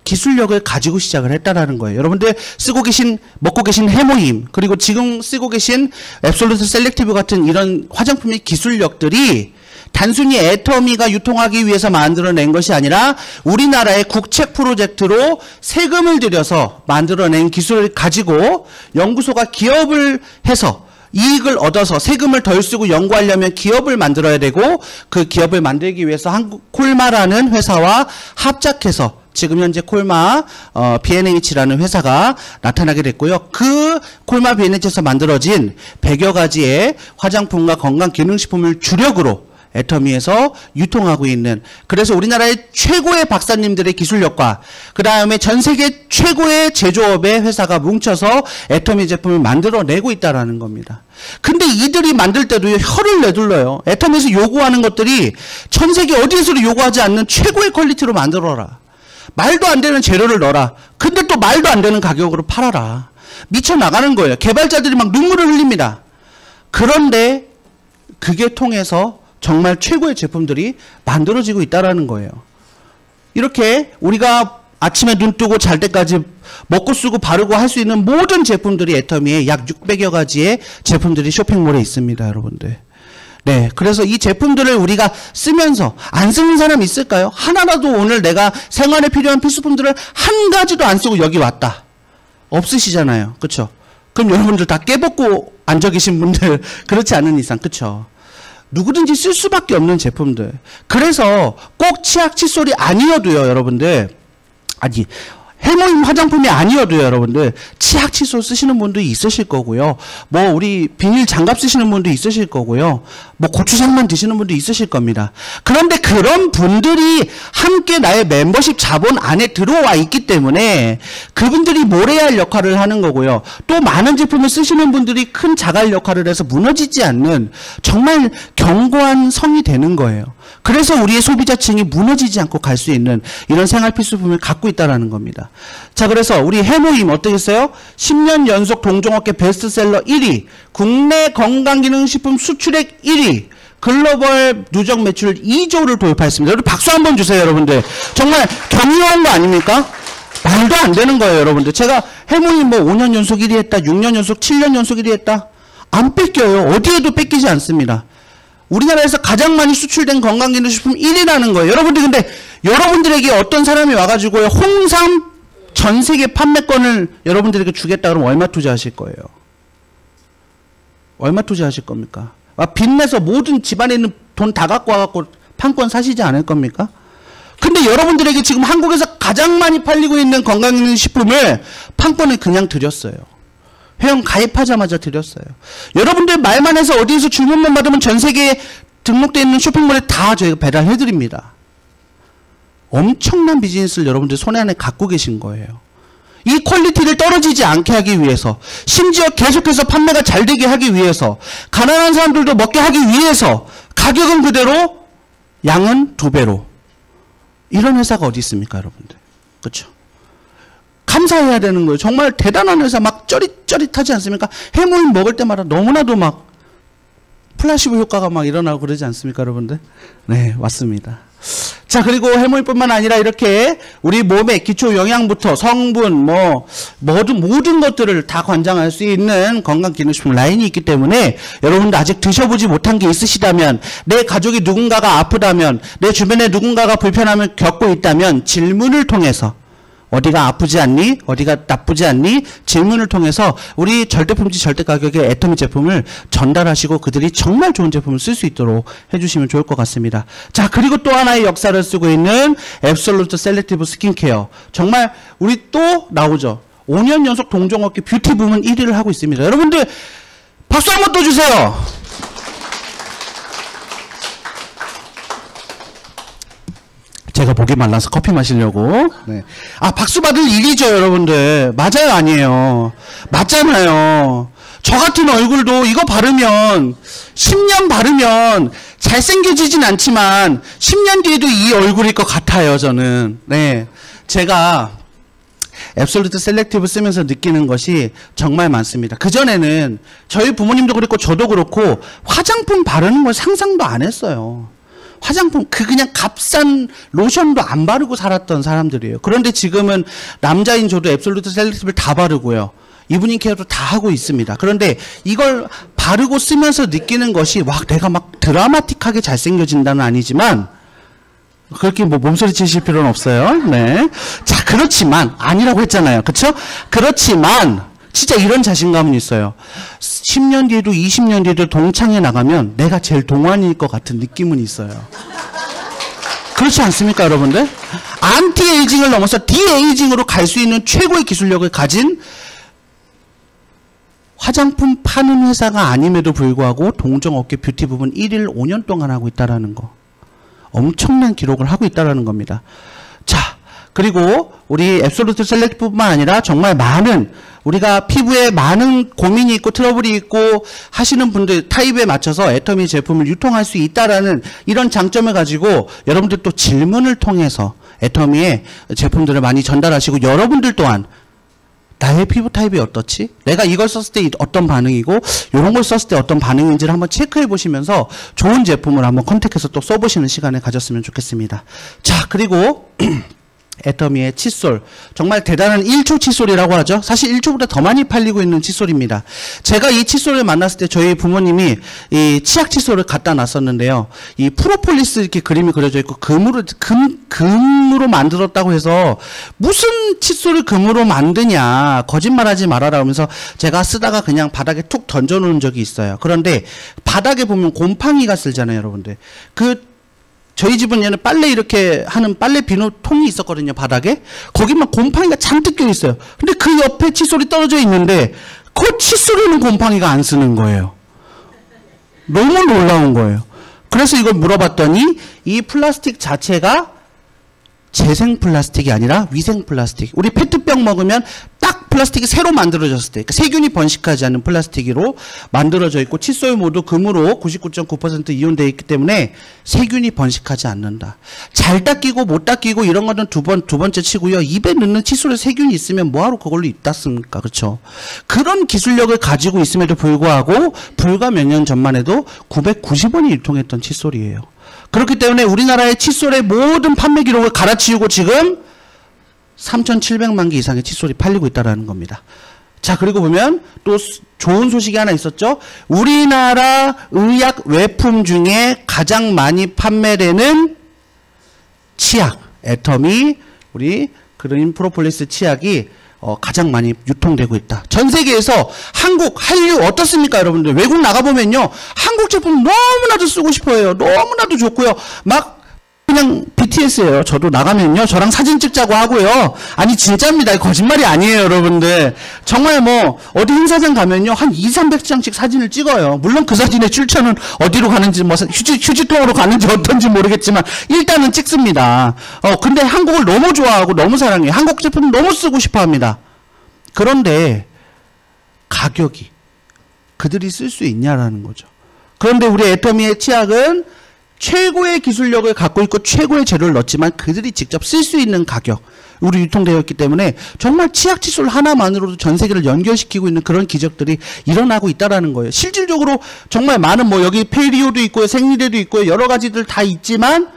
Speaker 1: 기술력을 가지고 시작을 했다라는 거예요. 여러분들 쓰고 계신, 먹고 계신 해모임, 그리고 지금 쓰고 계신 앱솔루트 셀렉티브 같은 이런 화장품의 기술력들이 단순히 애터미가 유통하기 위해서 만들어낸 것이 아니라 우리나라의 국책 프로젝트로 세금을 들여서 만들어낸 기술을 가지고 연구소가 기업을 해서 이익을 얻어서 세금을 덜 쓰고 연구하려면 기업을 만들어야 되고 그 기업을 만들기 위해서 한국 콜마라는 회사와 합작해서 지금 현재 콜마 B&H라는 회사가 나타나게 됐고요. 그 콜마 B&H에서 만들어진 100여 가지의 화장품과 건강기능식품을 주력으로 애터미에서 유통하고 있는, 그래서 우리나라의 최고의 박사님들의 기술력과 그 다음에 전 세계 최고의 제조업의 회사가 뭉쳐서 애터미 제품을 만들어내고 있다는 겁니다. 근데 이들이 만들 때도 혀를 내둘러요. 애터미에서 요구하는 것들이 전 세계 어디에서도 요구하지 않는 최고의 퀄리티로 만들어라. 말도 안 되는 재료를 넣어라. 근데 또 말도 안 되는 가격으로 팔아라. 미쳐나가는 거예요. 개발자들이 막 눈물을 흘립니다. 그런데 그게 통해서 정말 최고의 제품들이 만들어지고 있다는 거예요. 이렇게 우리가 아침에 눈 뜨고 잘 때까지 먹고 쓰고 바르고 할 수 있는 모든 제품들이 애터미에 약 600여 가지의 제품들이 쇼핑몰에 있습니다, 여러분들. 네, 그래서 이 제품들을 우리가 쓰면서 안 쓰는 사람 있을까요? 하나라도 오늘 내가 생활에 필요한 필수품들을 한 가지도 안 쓰고 여기 왔다. 없으시잖아요. 그렇죠? 그럼 여러분들 다 깨벗고 앉아 계신 분들 그렇지 않은 이상, 그렇죠? 누구든지 쓸 수밖에 없는 제품들. 그래서 꼭 치약 칫솔이 아니어도요, 여러분들. 아니, 해모임 화장품이 아니어도요, 여러분들. 치약 칫솔 쓰시는 분도 있으실 거고요. 뭐 우리 비닐 장갑 쓰시는 분도 있으실 거고요. 뭐 고추장만 드시는 분도 있으실 겁니다. 그런데 그런 분들이 함께 나의 멤버십 자본 안에 들어와 있기 때문에 그분들이 뭘 해야 할 역할을 하는 거고요. 또 많은 제품을 쓰시는 분들이 큰 자갈 역할을 해서 무너지지 않는 정말 견고한 성이 되는 거예요. 그래서 우리의 소비자층이 무너지지 않고 갈 수 있는 이런 생활 필수품을 갖고 있다는 겁니다. 자, 그래서 우리 해모임 어떻겠어요? 10년 연속 동종업계 베스트셀러 1위, 국내 건강기능식품 수출액 1위, 글로벌 누적 매출 2조를 돌파했습니다. 여러분 박수 한번 주세요, 여러분들. 정말 경이로운 거 아닙니까? 말도 안 되는 거예요, 여러분들. 제가 해모임 뭐 5년 연속 1위 했다, 6년 연속, 7년 연속 1위 했다. 안 뺏겨요. 어디에도 뺏기지 않습니다. 우리나라에서 가장 많이 수출된 건강기능식품 1위라는 거예요. 여러분들, 근데 여러분들에게 어떤 사람이 와가지고요, 홍삼 전 세계 판매권을 여러분들에게 주겠다 그러면 얼마 투자하실 거예요? 얼마 투자하실 겁니까? 빚내서 모든 집안에 있는 돈 다 갖고 와갖고 판권 사시지 않을 겁니까? 근데 여러분들에게 지금 한국에서 가장 많이 팔리고 있는 건강기능식품을 판권을 그냥 드렸어요. 회원 가입하자마자 드렸어요. 여러분들 말만 해서 어디에서 주문만 받으면 전 세계에 등록되어 있는 쇼핑몰에 다 저희가 배달해드립니다. 엄청난 비즈니스를 여러분들 손에 안에 갖고 계신 거예요. 이 퀄리티를 떨어지지 않게 하기 위해서, 심지어 계속해서 판매가 잘 되게 하기 위해서, 가난한 사람들도 먹게 하기 위해서 가격은 그대로, 양은 2배로. 이런 회사가 어디 있습니까, 여러분들? 그렇죠? 감사해야 되는 거예요. 정말 대단한 회사, 막 쩌릿쩌릿하지 않습니까? 해모임 먹을 때마다 너무나도 막 플라시보 효과가 막 일어나고 그러지 않습니까, 여러분들? 네, 맞습니다. 자, 그리고 해모임뿐만 아니라 이렇게 우리 몸의 기초 영양부터 성분, 모든 것들을 다 관장할 수 있는 건강기능식품 라인이 있기 때문에 여러분들 아직 드셔보지 못한 게 있으시다면, 내 가족이 누군가가 아프다면, 내 주변에 누군가가 불편함을 겪고 있다면 질문을 통해서, 어디가 아프지 않니? 어디가 나쁘지 않니? 질문을 통해서 우리 절대품질 절대가격의 애터미 제품을 전달하시고 그들이 정말 좋은 제품을 쓸 수 있도록 해주시면 좋을 것 같습니다. 자, 그리고 또 하나의 역사를 쓰고 있는 앱솔루트 셀렉티브 스킨케어. 정말 우리 또 나오죠. 5년 연속 동종업계 뷰티 부문 1위를 하고 있습니다. 여러분들 박수 한번 더 주세요. 제가 목이 말라서 커피 마시려고. 네. 아, 박수 받을 일이죠, 여러분들. 맞아요, 아니에요? 맞잖아요. 저 같은 얼굴도 이거 바르면, 10년 바르면 잘생겨지진 않지만, 10년 뒤에도 이 얼굴일 것 같아요, 저는. 네. 제가 앱솔루트 셀렉티브 쓰면서 느끼는 것이 정말 많습니다. 그전에는 저희 부모님도 그렇고 저도 그렇고 화장품 바르는 걸 상상도 안 했어요. 화장품, 그냥 값싼 로션도 안 바르고 살았던 사람들이에요. 그런데 지금은 남자인 저도 앱솔루트 셀렉티브를 다 바르고요. 이브닝 케어도 다 하고 있습니다. 그런데 이걸 바르고 쓰면서 느끼는 것이, 와, 내가 막 드라마틱하게 잘생겨진다는 아니지만, 그렇게 몸소리 치실 필요는 없어요. 네. 자, 그렇지만, 아니라고 했잖아요. 그쵸? 그렇지만, 진짜 이런 자신감은 있어요. 10년 뒤에도 20년 뒤에도 동창회 나가면 내가 제일 동안일 것 같은 느낌은 있어요. 그렇지 않습니까, 여러분들? 안티에이징을 넘어서 디에이징으로 갈 수 있는 최고의 기술력을 가진 화장품 파는 회사가 아님에도 불구하고 동종업계 뷰티 부분 1위를 5년 동안 하고 있다는 거. 엄청난 기록을 하고 있다는 겁니다. 자, 그리고 우리 앱솔루트 셀렉트뿐만 아니라 정말 많은, 우리가 피부에 많은 고민이 있고 트러블이 있고 하시는 분들 타입에 맞춰서 애터미 제품을 유통할 수 있다라는 이런 장점을 가지고 여러분들 또 질문을 통해서 애터미의 제품들을 많이 전달하시고, 여러분들 또한 나의 피부 타입이 어떻지? 내가 이걸 썼을 때 어떤 반응이고 이런 걸 썼을 때 어떤 반응인지를 한번 체크해 보시면서 좋은 제품을 한번 컨택해서 또 써보시는 시간을 가졌으면 좋겠습니다. 자, 그리고 애터미의 칫솔, 정말 대단한 1초 칫솔이라고 하죠. 사실 1초보다 더 많이 팔리고 있는 칫솔입니다. 제가 이 칫솔을 만났을 때 저희 부모님이 이 치약 칫솔을 갖다 놨었는데요. 이 프로폴리스 이렇게 그림이 그려져 있고 금으로 만들었다고 해서 무슨 칫솔을 금으로 만드냐, 거짓말하지 말아라 하면서 제가 쓰다가 그냥 바닥에 툭 던져놓은 적이 있어요. 그런데 바닥에 보면 곰팡이가 쓸잖아요, 여러분들. 저희 집은 얘는 빨래 이렇게 하는 빨래 비누 통이 있었거든요, 바닥에. 거기만 곰팡이가 잔뜩 껴 있어요. 근데 그 옆에 칫솔이 떨어져 있는데 그 칫솔에는 곰팡이가 안 쓰는 거예요. 너무 놀라운 거예요. 그래서 이걸 물어봤더니 이 플라스틱 자체가 재생 플라스틱이 아니라 위생 플라스틱. 우리 페트병 먹으면 딱 플라스틱이 새로 만들어졌을 때, 그러니까 세균이 번식하지 않는 플라스틱으로 만들어져 있고, 칫솔 모두 금으로 99.9% 이온되어 있기 때문에 세균이 번식하지 않는다. 잘 닦이고 못 닦이고 이런 거는 두 번째 치고요. 입에 넣는 칫솔에 세균이 있으면 뭐하러 그걸로 입 닦습니까? 그렇죠? 그런 기술력을 가지고 있음에도 불구하고 불과 몇 년 전만 해도 990원이 유통했던 칫솔이에요. 그렇기 때문에 우리나라의 칫솔의 모든 판매 기록을 갈아치우고 지금 3,700만 개 이상의 칫솔이 팔리고 있다는 겁니다. 자, 그리고 보면 또 좋은 소식이 하나 있었죠. 우리나라 의약 외품 중에 가장 많이 판매되는 치약, 애터미, 우리 그린 프로폴리스 치약이 가장 많이 유통되고 있다. 전 세계에서 한국, 한류 어떻습니까, 여러분들? 외국 나가보면요, 한국 제품 너무나도 쓰고 싶어요. 너무나도 좋고요. 막 그냥 BTS예요. 저도 나가면요, 저랑 사진 찍자고 하고요. 아니, 진짜입니다. 거짓말이 아니에요, 여러분들. 정말 어디 행사장 가면요, 한 200~300장씩 사진을 찍어요. 물론 그 사진의 출처는 어디로 가는지, 휴지통으로 가는지 어떤지 모르겠지만, 일단은 찍습니다. 근데 한국을 너무 좋아하고 너무 사랑해요. 한국 제품 너무 쓰고 싶어 합니다. 그런데 가격이 그들이 쓸 수 있냐라는 거죠. 그런데 우리 애터미의 치약은 최고의 기술력을 갖고 있고 최고의 재료를 넣었지만 그들이 직접 쓸 수 있는 가격, 우리 유통되어 있기 때문에 정말 치약 칫솔 하나만으로도 전 세계를 연결시키고 있는 그런 기적들이 일어나고 있다라는 거예요. 실질적으로 정말 많은 뭐 여기 페리오도 있고요, 생리대도 있고요, 여러 가지들 다 있지만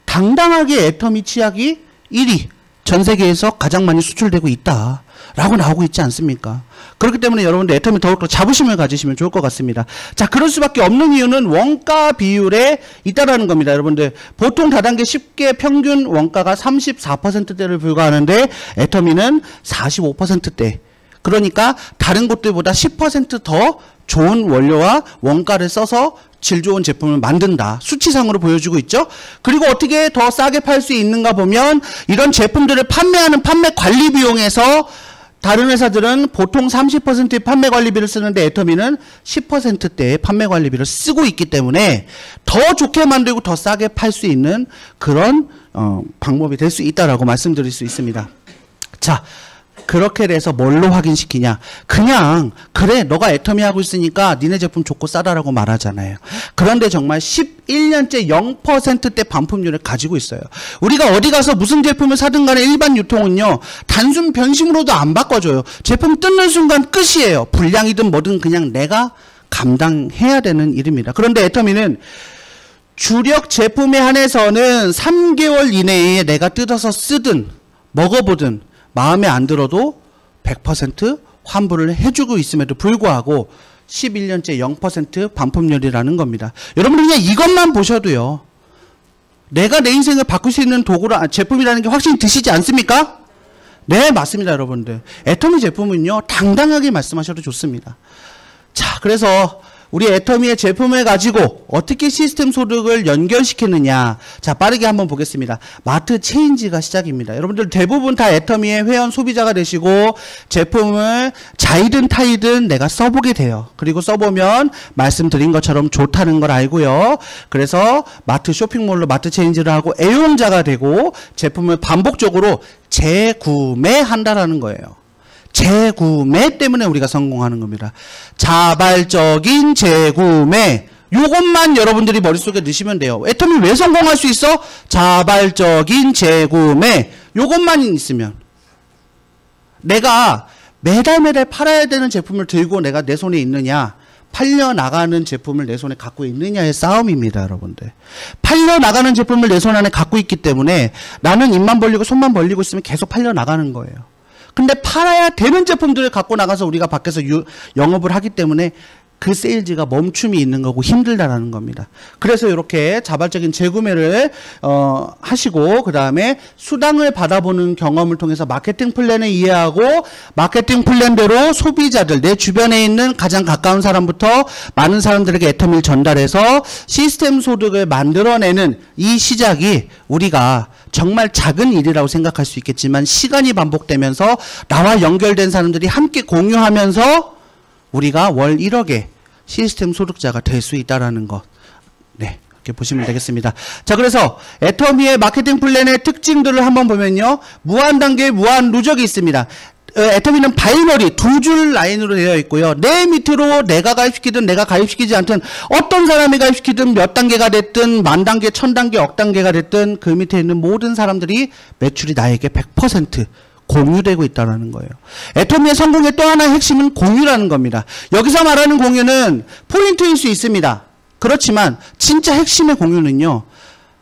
Speaker 1: 당당하게 애터미 치약이 1위, 전 세계에서 가장 많이 수출되고 있다라고 나오고 있지 않습니까? 그렇기 때문에 여러분들 애터미 더욱더 자부심을 가지시면 좋을 것 같습니다. 자, 그럴 수밖에 없는 이유는 원가 비율에 있다라는 겁니다. 여러분들 보통 다단계 10개 평균 원가가 34%대를 불과하는데 애터미는 45%대. 그러니까 다른 곳들보다 10% 더 좋은 원료와 원가를 써서 질 좋은 제품을 만든다. 수치상으로 보여주고 있죠. 그리고 어떻게 더 싸게 팔 수 있는가 보면 이런 제품들을 판매하는 판매 관리 비용에서 다른 회사들은 보통 30%의 판매 관리비를 쓰는데 애터미는 10%대의 판매 관리비를 쓰고 있기 때문에 더 좋게 만들고 더 싸게 팔 수 있는 그런 방법이 될 수 있다라고 말씀드릴 수 있습니다. 자, 그렇게 돼서 뭘로 확인시키냐? 그냥 그래 너가 애터미 하고 있으니까 니네 제품 좋고 싸다라고 말하잖아요. 그런데 정말 11년째 0%대 반품률을 가지고 있어요. 우리가 어디 가서 무슨 제품을 사든 간에 일반 유통은요, 단순 변심으로도 안 바꿔줘요. 제품 뜯는 순간 끝이에요. 불량이든 뭐든 그냥 내가 감당해야 되는 일입니다. 그런데 애터미는 주력 제품에 한해서는 3개월 이내에 내가 뜯어서 쓰든 먹어보든 마음에 안 들어도 100% 환불을 해주고 있음에도 불구하고 11년째 0% 반품률이라는 겁니다. 여러분 그냥 이것만 보셔도요, 내가 내 인생을 바꿀 수 있는 도구라 제품이라는 게 확신이 드시지 않습니까? 네, 맞습니다. 여러분들 애터미 제품은요 당당하게 말씀하셔도 좋습니다. 자, 그래서 우리 애터미의 제품을 가지고 어떻게 시스템 소득을 연결시키느냐. 자, 빠르게 한번 보겠습니다. 마트 체인지가 시작입니다. 여러분들 대부분 다 애터미의 회원 소비자가 되시고 제품을 자이든 타이든 내가 써보게 돼요. 그리고 써보면 말씀드린 것처럼 좋다는 걸 알고요. 그래서 마트 쇼핑몰로 마트 체인지를 하고 애용자가 되고 제품을 반복적으로 재구매한다라는 거예요. 재구매 때문에 우리가 성공하는 겁니다. 자발적인 재구매. 요것만 여러분들이 머릿속에 넣으시면 돼요. 애터미 왜 성공할 수 있어? 자발적인 재구매. 요것만 있으면. 내가 매달 팔아야 되는 제품을 들고 내가 내 손에 있느냐, 팔려나가는 제품을 내 손에 갖고 있느냐의 싸움입니다. 여러분들 팔려나가는 제품을 내 손 안에 갖고 있기 때문에 나는 입만 벌리고 손만 벌리고 있으면 계속 팔려나가는 거예요. 근데 팔아야 되는 제품들을 갖고 나가서 우리가 밖에서 영업을 하기 때문에 그 세일즈가 멈춤이 있는 거고 힘들다라는 겁니다. 그래서 이렇게 자발적인 재구매를 하시고 그 다음에 수당을 받아보는 경험을 통해서 마케팅 플랜을 이해하고 마케팅 플랜대로 소비자들, 내 주변에 있는 가장 가까운 사람부터 많은 사람들에게 애터미를 전달해서 시스템 소득을 만들어내는 이 시작이 우리가 정말 작은 일이라고 생각할 수 있겠지만 시간이 반복되면서 나와 연결된 사람들이 함께 공유하면서 우리가 월 1억의 시스템 소득자가 될 수 있다는 것. 네, 이렇게 보시면 되겠습니다. 자, 그래서 애터미의 마케팅 플랜의 특징들을 한번 보면요. 무한 단계, 무한 누적이 있습니다. 애터미는 바이너리 두 줄 라인으로 되어 있고요. 내 밑으로 내가 가입시키든 내가 가입시키지 않든 어떤 사람이 가입시키든 몇 단계가 됐든 만 단계, 천 단계, 억 단계가 됐든 그 밑에 있는 모든 사람들이 매출이 나에게 100% 공유되고 있다는 거예요. 애터미의 성공의 또 하나의 핵심은 공유라는 겁니다. 여기서 말하는 공유는 포인트일 수 있습니다. 그렇지만 진짜 핵심의 공유는요,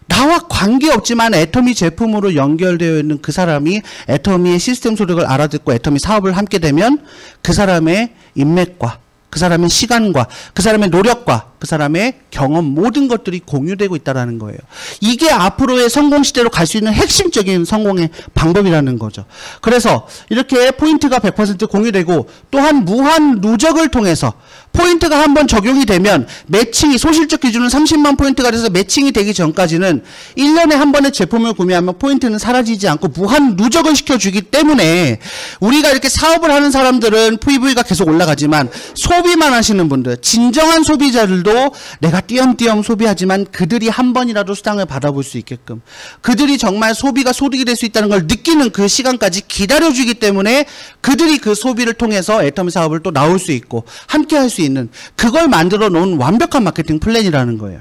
Speaker 1: 나와 관계없지만 애터미 제품으로 연결되어 있는 그 사람이 애터미의 시스템 소득을 알아듣고 애터미 사업을 함께 되면 그 사람의 인맥과 그 사람의 시간과 그 사람의 노력과 그 사람의 경험 모든 것들이 공유되고 있다는 거예요. 이게 앞으로의 성공 시대로 갈 수 있는 핵심적인 성공의 방법이라는 거죠. 그래서 이렇게 포인트가 100% 공유되고 또한 무한 누적을 통해서 포인트가 한번 적용이 되면 매칭이 소실적 기준은 30만 포인트가 돼서 매칭이 되기 전까지는 1년에 한 번의 제품을 구매하면 포인트는 사라지지 않고 무한 누적을 시켜주기 때문에 우리가 이렇게 사업을 하는 사람들은 PV가 계속 올라가지만 소비만 하시는 분들, 진정한 소비자들도 그들도 내가 띄엄띄엄 소비하지만 그들이 한 번이라도 수당을 받아볼 수 있게끔, 그들이 정말 소비가 소득이 될 수 있다는 걸 느끼는 그 시간까지 기다려주기 때문에 그들이 그 소비를 통해서 애터미 사업을 또 나올 수 있고 함께 할 수 있는, 그걸 만들어 놓은 완벽한 마케팅 플랜이라는 거예요.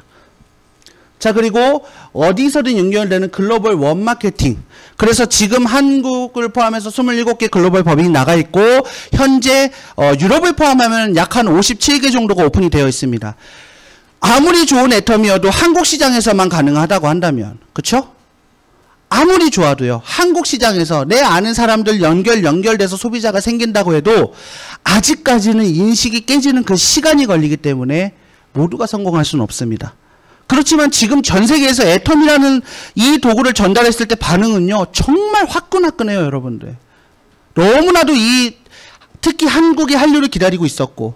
Speaker 1: 자, 그리고 어디서든 연결되는 글로벌 원 마케팅. 그래서 지금 한국을 포함해서 27개 글로벌 법인이 나가 있고, 현재 유럽을 포함하면 약 한 57개 정도가 오픈이 되어 있습니다. 아무리 좋은 애터미여도 한국 시장에서만 가능하다고 한다면, 그쵸? 아무리 좋아도요, 한국 시장에서 내 아는 사람들 연결돼서 소비자가 생긴다고 해도 아직까지는 인식이 깨지는 그 시간이 걸리기 때문에 모두가 성공할 수는 없습니다. 그렇지만 지금 전 세계에서 애터미라는 이 도구를 전달했을 때 반응은요, 정말 화끈화끈해요, 여러분들. 너무나도 특히 한국의 한류를 기다리고 있었고,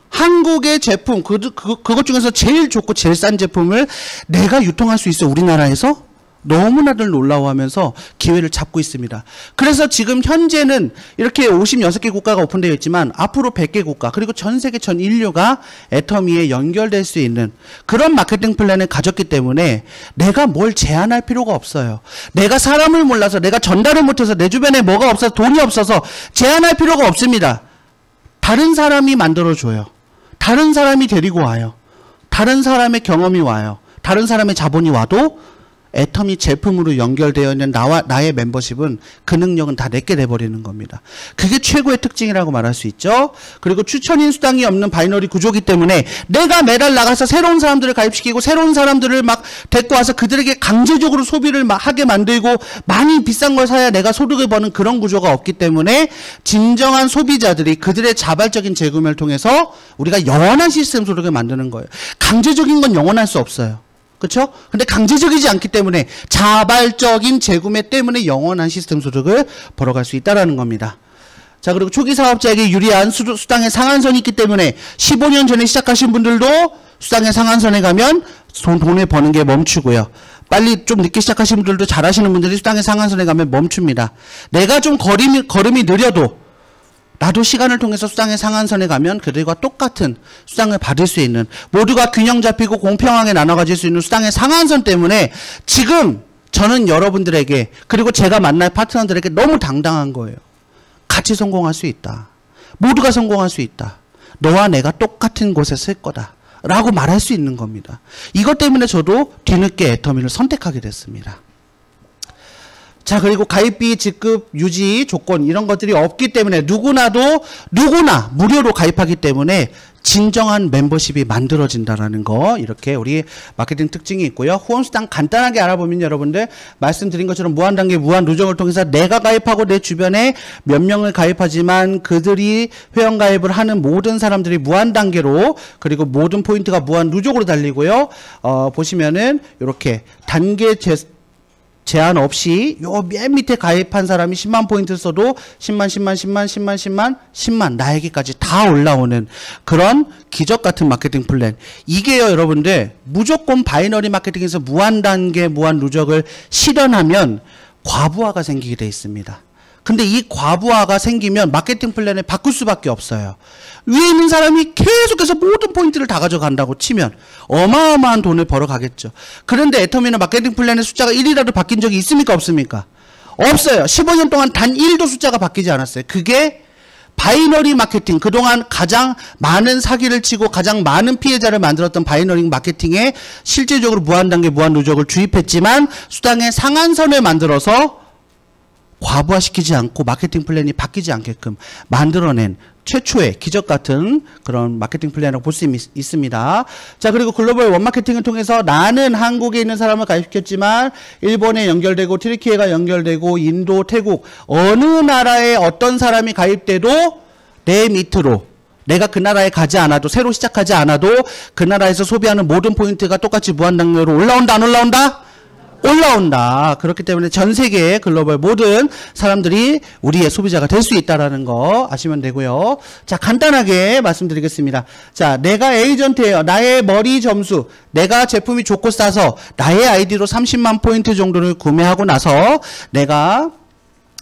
Speaker 1: 한국의 제품, 그것 중에서 제일 좋고 제일 싼 제품을 내가 유통할 수 있어, 우리나라에서? 너무나들 놀라워하면서 기회를 잡고 있습니다. 그래서 지금 현재는 이렇게 56개 국가가 오픈되어 있지만 앞으로 100개 국가, 그리고 전 세계 전 인류가 애터미에 연결될 수 있는 그런 마케팅 플랜을 가졌기 때문에 내가 뭘 제한할 필요가 없어요. 내가 사람을 몰라서, 내가 전달을 못해서, 내 주변에 뭐가 없어서, 돈이 없어서 제한할 필요가 없습니다. 다른 사람이 만들어줘요. 다른 사람이 데리고 와요. 다른 사람의 경험이 와요. 다른 사람의 자본이 와도 애터미 제품으로 연결되어 있는 나의 멤버십은, 그 능력은 다 내게 돼버리는 겁니다. 그게 최고의 특징이라고 말할 수 있죠. 그리고 추천인 수당이 없는 바이너리 구조기 때문에 내가 매달 나가서 새로운 사람들을 가입시키고 새로운 사람들을 막 데리고 와서 그들에게 강제적으로 소비를 하게 만들고 많이 비싼 걸 사야 내가 소득을 버는 그런 구조가 없기 때문에 진정한 소비자들이 그들의 자발적인 재구매를 통해서 우리가 영원한 시스템 소득을 만드는 거예요. 강제적인 건 영원할 수 없어요. 그렇죠? 근데 강제적이지 않기 때문에 자발적인 재구매 때문에 영원한 시스템 소득을 벌어갈 수 있다는 겁니다. 자, 그리고 초기 사업자에게 유리한 수당의 상한선이 있기 때문에 15년 전에 시작하신 분들도 수당의 상한선에 가면 돈을 버는 게 멈추고요. 빨리 좀 늦게 시작하신 분들도, 잘하시는 분들이 수당의 상한선에 가면 멈춥니다. 내가 좀 걸음이 느려도 나도 시간을 통해서 수당의 상한선에 가면 그들과 똑같은 수당을 받을 수 있는, 모두가 균형 잡히고 공평하게 나눠 가질 수 있는 수당의 상한선 때문에 지금 저는 여러분들에게, 그리고 제가 만날 파트너들에게 너무 당당한 거예요. 같이 성공할 수 있다. 모두가 성공할 수 있다. 너와 내가 똑같은 곳에 쓸 거다. 라고 말할 수 있는 겁니다. 이것 때문에 저도 뒤늦게 애터미를 선택하게 됐습니다. 자, 그리고 가입비, 직급, 유지, 조건 이런 것들이 없기 때문에 누구나 무료로 가입하기 때문에 진정한 멤버십이 만들어진다라는 거, 이렇게 우리 마케팅 특징이 있고요. 후원수당 간단하게 알아보면 여러분들 말씀드린 것처럼 무한단계, 무한누적을 통해서 내가 가입하고 내 주변에 몇 명을 가입하지만 그들이 회원가입을 하는 모든 사람들이 무한단계로, 그리고 모든 포인트가 무한누적으로 달리고요. 보시면은 이렇게 단계 제한 없이 요 맨 밑에 가입한 사람이 10만 포인트 써도 10만 나에게까지 다 올라오는 그런 기적 같은 마케팅 플랜. 이게요, 여러분들, 무조건 바이너리 마케팅에서 무한단계, 무한누적을 실현하면 과부하가 생기게 돼 있습니다. 근데 이 과부하가 생기면 마케팅 플랜을 바꿀 수밖에 없어요. 위에 있는 사람이 계속해서 모든 포인트를 다 가져간다고 치면 어마어마한 돈을 벌어가겠죠. 그런데 애터미는 마케팅 플랜의 숫자가 1이라도 바뀐 적이 있습니까? 없습니까? 없어요. 15년 동안 단 1도 숫자가 바뀌지 않았어요. 그게 바이너리 마케팅, 그동안 가장 많은 사기를 치고 가장 많은 피해자를 만들었던 바이너리 마케팅에 실질적으로 무한단계, 무한누적을 주입했지만 수당의 상한선을 만들어서 과부하시키지 않고 마케팅 플랜이 바뀌지 않게끔 만들어낸 최초의 기적 같은 그런 마케팅 플랜이라고 볼 수 있습니다. 자, 그리고 글로벌 원마케팅을 통해서 나는 한국에 있는 사람을 가입시켰지만 일본에 연결되고 튀르키예가 연결되고 인도, 태국 어느 나라에 어떤 사람이 가입돼도 내 밑으로, 내가 그 나라에 가지 않아도, 새로 시작하지 않아도 그 나라에서 소비하는 모든 포인트가 똑같이 무한단계로 올라온다, 안 올라온다? 올라온다. 그렇기 때문에 전 세계의 글로벌 모든 사람들이 우리의 소비자가 될 수 있다라는 거 아시면 되고요. 자, 간단하게 말씀드리겠습니다. 자, 내가 에이전트예요. 나의 머리 점수, 내가 제품이 좋고 싸서 나의 아이디로 30만 포인트 정도를 구매하고 나서 내가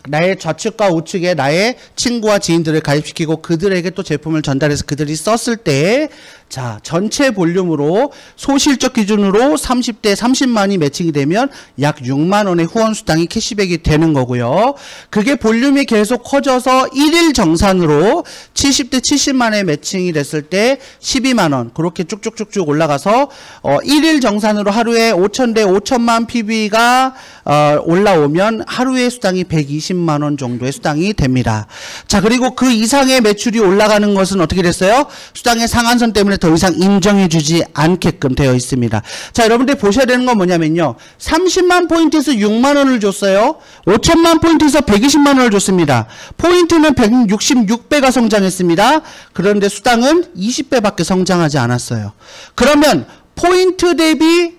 Speaker 1: 나의 좌측과 우측에 나의 친구와 지인들을 가입시키고 그들에게 또 제품을 전달해서 그들이 썼을 때 자, 전체 볼륨으로 소실적 기준으로 30대 30만이 매칭이 되면 약 6만 원의 후원 수당이 캐시백이 되는 거고요. 그게 볼륨이 계속 커져서 1일 정산으로 70대 70만에 매칭이 됐을 때 12만 원 그렇게 쭉쭉쭉쭉 올라가서 1일 정산으로 하루에 5,000대 5천만 PB가 올라오면 하루에 수당이 120만 원 정도의 수당이 됩니다. 자, 그리고 그 이상의 매출이 올라가는 것은 어떻게 됐어요? 수당의 상한선 때문에 더 이상 인정해주지 않게끔 되어 있습니다. 자, 여러분들 보셔야 되는 건 뭐냐면요. 30만 포인트에서 6만 원을 줬어요. 5천만 포인트에서 120만 원을 줬습니다. 포인트는 166배가 성장했습니다. 그런데 수당은 20배밖에 성장하지 않았어요. 그러면 포인트 대비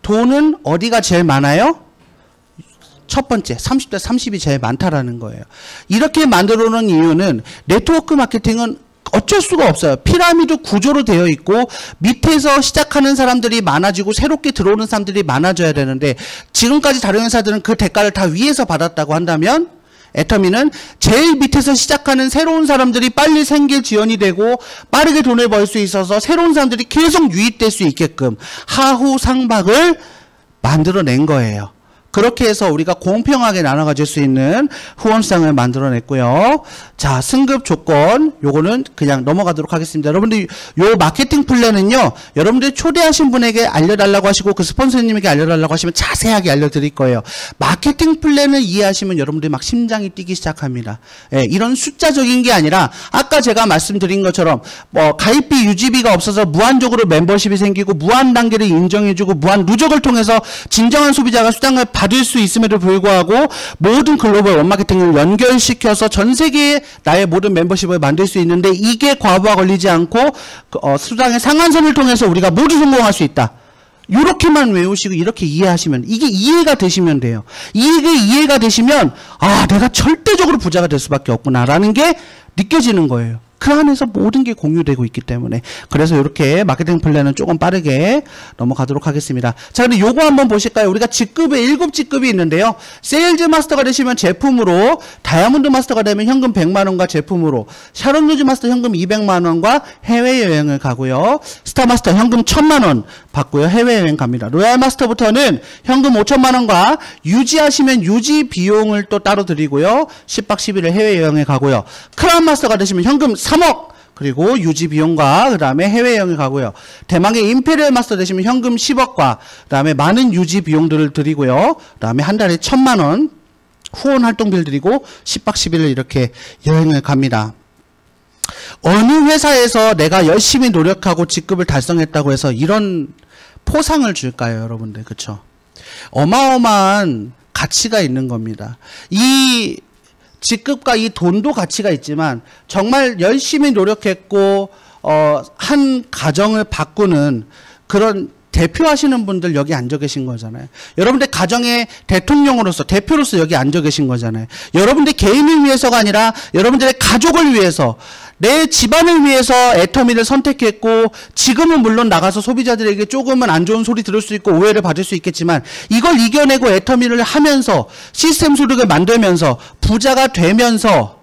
Speaker 1: 돈은 어디가 제일 많아요? 첫 번째 30대 30이 제일 많다라는 거예요. 이렇게 만들어 놓은 이유는 네트워크 마케팅은 어쩔 수가 없어요. 피라미드 구조로 되어 있고 밑에서 시작하는 사람들이 많아지고 새롭게 들어오는 사람들이 많아져야 되는데 지금까지 다른 회사들은 그 대가를 다 위에서 받았다고 한다면 애터미는 제일 밑에서 시작하는 새로운 사람들이 빨리 생계 지원이 되고 빠르게 돈을 벌 수 있어서 새로운 사람들이 계속 유입될 수 있게끔 하후 상박을 만들어낸 거예요. 그렇게 해서 우리가 공평하게 나눠 가질 수 있는 후원수당을 만들어냈고요. 자, 승급 조건 요거는 그냥 넘어가도록 하겠습니다. 여러분들 요 마케팅 플랜은요. 여러분들 초대하신 분에게 알려달라고 하시고 그 스폰서님에게 알려달라고 하시면 자세하게 알려드릴 거예요. 마케팅 플랜을 이해하시면 여러분들이 막 심장이 뛰기 시작합니다. 예, 이런 숫자적인 게 아니라 아까 제가 말씀드린 것처럼 가입비 유지비가 없어서 무한적으로 멤버십이 생기고 무한 단계를 인정해주고 무한 누적을 통해서 진정한 소비자가 수당을 받을 수 있음에도 불구하고 모든 글로벌 원마케팅을 연결시켜서 전 세계에 나의 모든 멤버십을 만들 수 있는데 이게 과부하 걸리지 않고 수당의 상한선을 통해서 우리가 모두 성공할 수 있다. 이렇게만 외우시고 이렇게 이해하시면 이게 이해가 되시면 돼요. 이게 이해가 되시면 아, 내가 절대적으로 부자가 될 수밖에 없구나라는 게 느껴지는 거예요. 그 안에서 모든 게 공유되고 있기 때문에. 그래서 이렇게 마케팅 플랜은 조금 빠르게 넘어가도록 하겠습니다. 자, 근데 요거 한번 보실까요? 우리가 직급에 7직급이 있는데요. 세일즈 마스터가 되시면 제품으로, 다이아몬드 마스터가 되면 현금 100만 원과 제품으로, 샤론 루즈 마스터 현금 200만 원과 해외여행을 가고요. 스타 마스터 현금 1000만 원 받고요. 해외여행 갑니다. 로얄 마스터부터는 현금 5천만 원과 유지하시면 유지 비용을 또 따로 드리고요. 10박 11일 해외여행에 가고요. 크라운 마스터가 되시면 현금 3억 그리고 유지 비용과 그 다음에 해외여행을 가고요. 대망의 임페리얼 마스터 되시면 현금 10억과 그 다음에 많은 유지 비용들을 드리고요. 그 다음에 한 달에 1000만 원 후원 활동비를 드리고 10박 11일 이렇게 여행을 갑니다. 어느 회사에서 내가 열심히 노력하고 직급을 달성했다고 해서 이런 포상을 줄까요, 여러분들? 그쵸? 어마어마한 가치가 있는 겁니다. 이 직급과 이 돈도 가치가 있지만 정말 열심히 노력했고 한 가정을 바꾸는 그런 대표하시는 분들 여기 앉아 계신 거잖아요. 여러분들 가정의 대통령으로서 대표로서 여기 앉아 계신 거잖아요. 여러분들 개인을 위해서가 아니라 여러분들의 가족을 위해서 내 집안을 위해서 애터미를 선택했고 지금은 물론 나가서 소비자들에게 조금은 안 좋은 소리 들을 수 있고 오해를 받을 수 있겠지만 이걸 이겨내고 애터미를 하면서 시스템 소득을 만들면서 부자가 되면서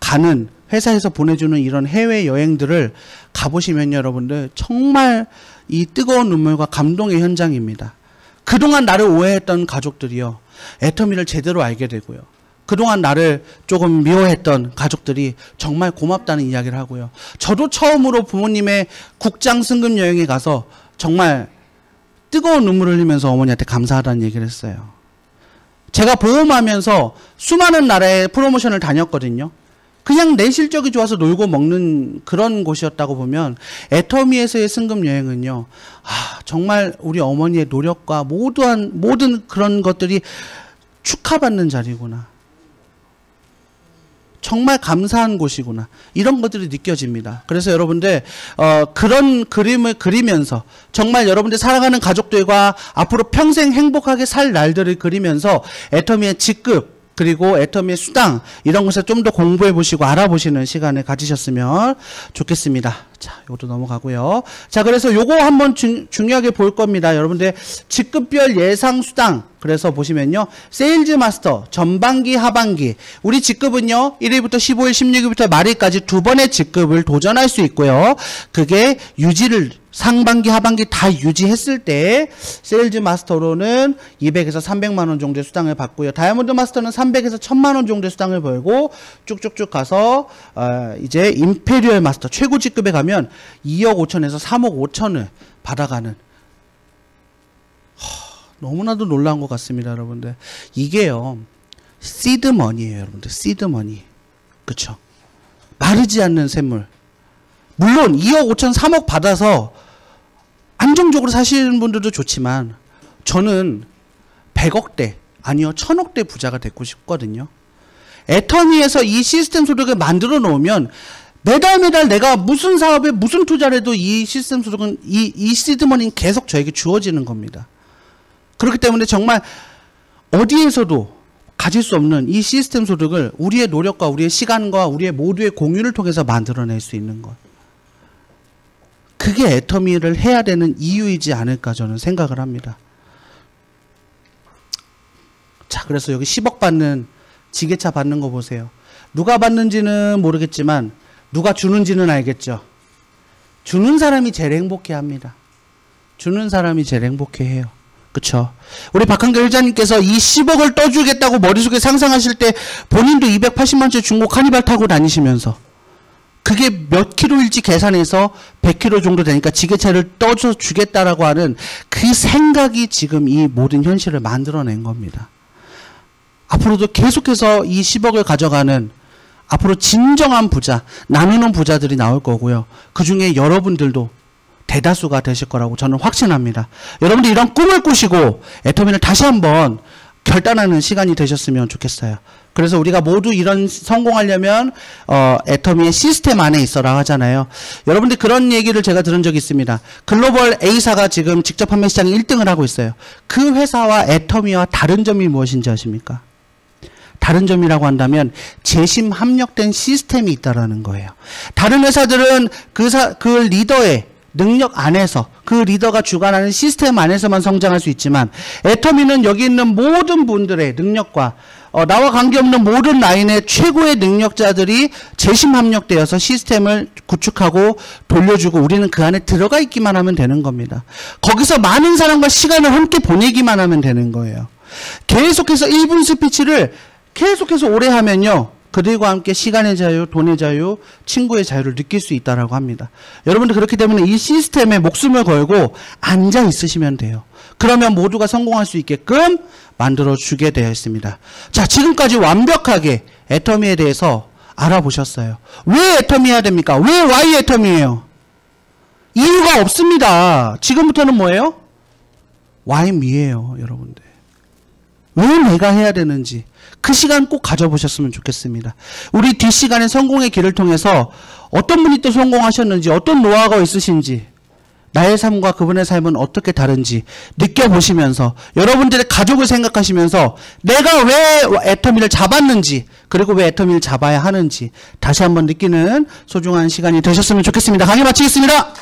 Speaker 1: 가는 회사에서 보내주는 이런 해외여행들을 가보시면 여러분들 정말 이 뜨거운 눈물과 감동의 현장입니다. 그동안 나를 오해했던 가족들이요. 애터미를 제대로 알게 되고요. 그동안 나를 조금 미워했던 가족들이 정말 고맙다는 이야기를 하고요. 저도 처음으로 부모님의 국장 승급 여행에 가서 정말 뜨거운 눈물을 흘리면서 어머니한테 감사하다는 얘기를 했어요. 제가 보험하면서 수많은 나라의 프로모션을 다녔거든요. 그냥 내 실적이 좋아서 놀고 먹는 그런 곳이었다고 보면 애터미에서의 승급 여행은요. 정말 우리 어머니의 노력과 모든 그런 것들이 축하받는 자리구나. 정말 감사한 곳이구나. 이런 것들이 느껴집니다. 그래서 여러분들 그런 그림을 그리면서 정말 여러분들 사랑하는 가족들과 앞으로 평생 행복하게 살 날들을 그리면서 애터미의 직급 그리고 애터미의 수당 이런 것을 좀 더 공부해 보시고 알아보시는 시간을 가지셨으면 좋겠습니다. 자, 이것도 넘어가고요. 자, 그래서 요거 한번 중요하게 볼 겁니다. 여러분들 직급별 예상 수당 그래서 보시면요. 세일즈 마스터 전반기 하반기 우리 직급은요. 1일부터 15일 16일부터 말일까지 두 번의 직급을 도전할 수 있고요. 그게 유지를 상반기 하반기 다 유지했을 때 세일즈 마스터로는 200에서 300만 원 정도의 수당을 받고요. 다이아몬드 마스터는 300에서 1000만 원 정도의 수당을 벌고 쭉쭉쭉 가서 이제 임페리얼 마스터 최고 직급에 가면 2억 5천에서 3억 5천을 받아가는 너무나도 놀라운 것 같습니다, 여러분들. 이게요. 시드머니예요, 여러분들. 시드머니. 그쵸? 마르지 않는 샘물. 물론 2억 5천 3억 받아서 안정적으로 사시는 분들도 좋지만 저는 100억대 아니요 1000억대 부자가 되고 싶거든요. 애터미에서 이 시스템 소득을 만들어 놓으면 매달 내가 무슨 사업에 무슨 투자를 해도 이 시스템 소득은 이 시드머니는 계속 저에게 주어지는 겁니다. 그렇기 때문에 정말 어디에서도 가질 수 없는 이 시스템 소득을 우리의 노력과 우리의 시간과 우리의 모두의 공유를 통해서 만들어낼 수 있는 것. 그게 애터미를 해야 되는 이유이지 않을까 저는 생각을 합니다. 자, 그래서 여기 10억 받는 지게차 받는 거 보세요. 누가 받는지는 모르겠지만 누가 주는지는 알겠죠. 주는 사람이 제일 행복해 합니다. 주는 사람이 제일 행복해 해요. 그쵸? 우리 박한결 회장님께서 이 10억을 떠주겠다고 머릿속에 상상하실 때 본인도 280만원짜리 중고 카니발 타고 다니시면서 그게 몇 킬로일지 계산해서 100킬로 정도 되니까 지게차를 떠줘 주겠다라고 하는 그 생각이 지금 이 모든 현실을 만들어낸 겁니다. 앞으로도 계속해서 이 10억을 가져가는 앞으로 진정한 부자, 나누는 부자들이 나올 거고요. 그 중에 여러분들도 대다수가 되실 거라고 저는 확신합니다. 여러분들 이런 꿈을 꾸시고 애터미를 다시 한번 결단하는 시간이 되셨으면 좋겠어요. 그래서 우리가 모두 이런 성공하려면 애터미의 시스템 안에 있어라 하잖아요. 여러분들 그런 얘기를 제가 들은 적이 있습니다. 글로벌 A사가 지금 직접 판매 시장 1등을 하고 있어요. 그 회사와 애터미와 다른 점이 무엇인지 아십니까? 다른 점이라고 한다면 재심 합력된 시스템이 있다라는 거예요. 다른 회사들은 그 리더의 능력 안에서 그 리더가 주관하는 시스템 안에서만 성장할 수 있지만 애터미는 여기 있는 모든 분들의 능력과 나와 관계없는 모든 라인의 최고의 능력자들이 재심 합력되어서 시스템을 구축하고 돌려주고 우리는 그 안에 들어가 있기만 하면 되는 겁니다. 거기서 많은 사람과 시간을 함께 보내기만 하면 되는 거예요. 계속해서 1분 스피치를 계속해서 오래 하면요. 그들과 함께 시간의 자유, 돈의 자유, 친구의 자유를 느낄 수 있다라고 합니다. 여러분들 그렇기 때문에 이 시스템에 목숨을 걸고 앉아 있으시면 돼요. 그러면 모두가 성공할 수 있게끔 만들어주게 되어 있습니다. 자, 지금까지 완벽하게 애터미에 대해서 알아보셨어요. 왜 애터미 해야 됩니까? 왜 Y 애터미예요? 이유가 없습니다. 지금부터는 뭐예요? Y미예요, 여러분들. 왜 내가 해야 되는지 그 시간 꼭 가져보셨으면 좋겠습니다. 우리 뒷시간에 성공의 길을 통해서 어떤 분이 또 성공하셨는지 어떤 노하우가 있으신지 나의 삶과 그분의 삶은 어떻게 다른지 느껴보시면서 여러분들의 가족을 생각하시면서 내가 왜 애터미를 잡았는지 그리고 왜 애터미를 잡아야 하는지 다시 한번 느끼는 소중한 시간이 되셨으면 좋겠습니다. 강의 마치겠습니다.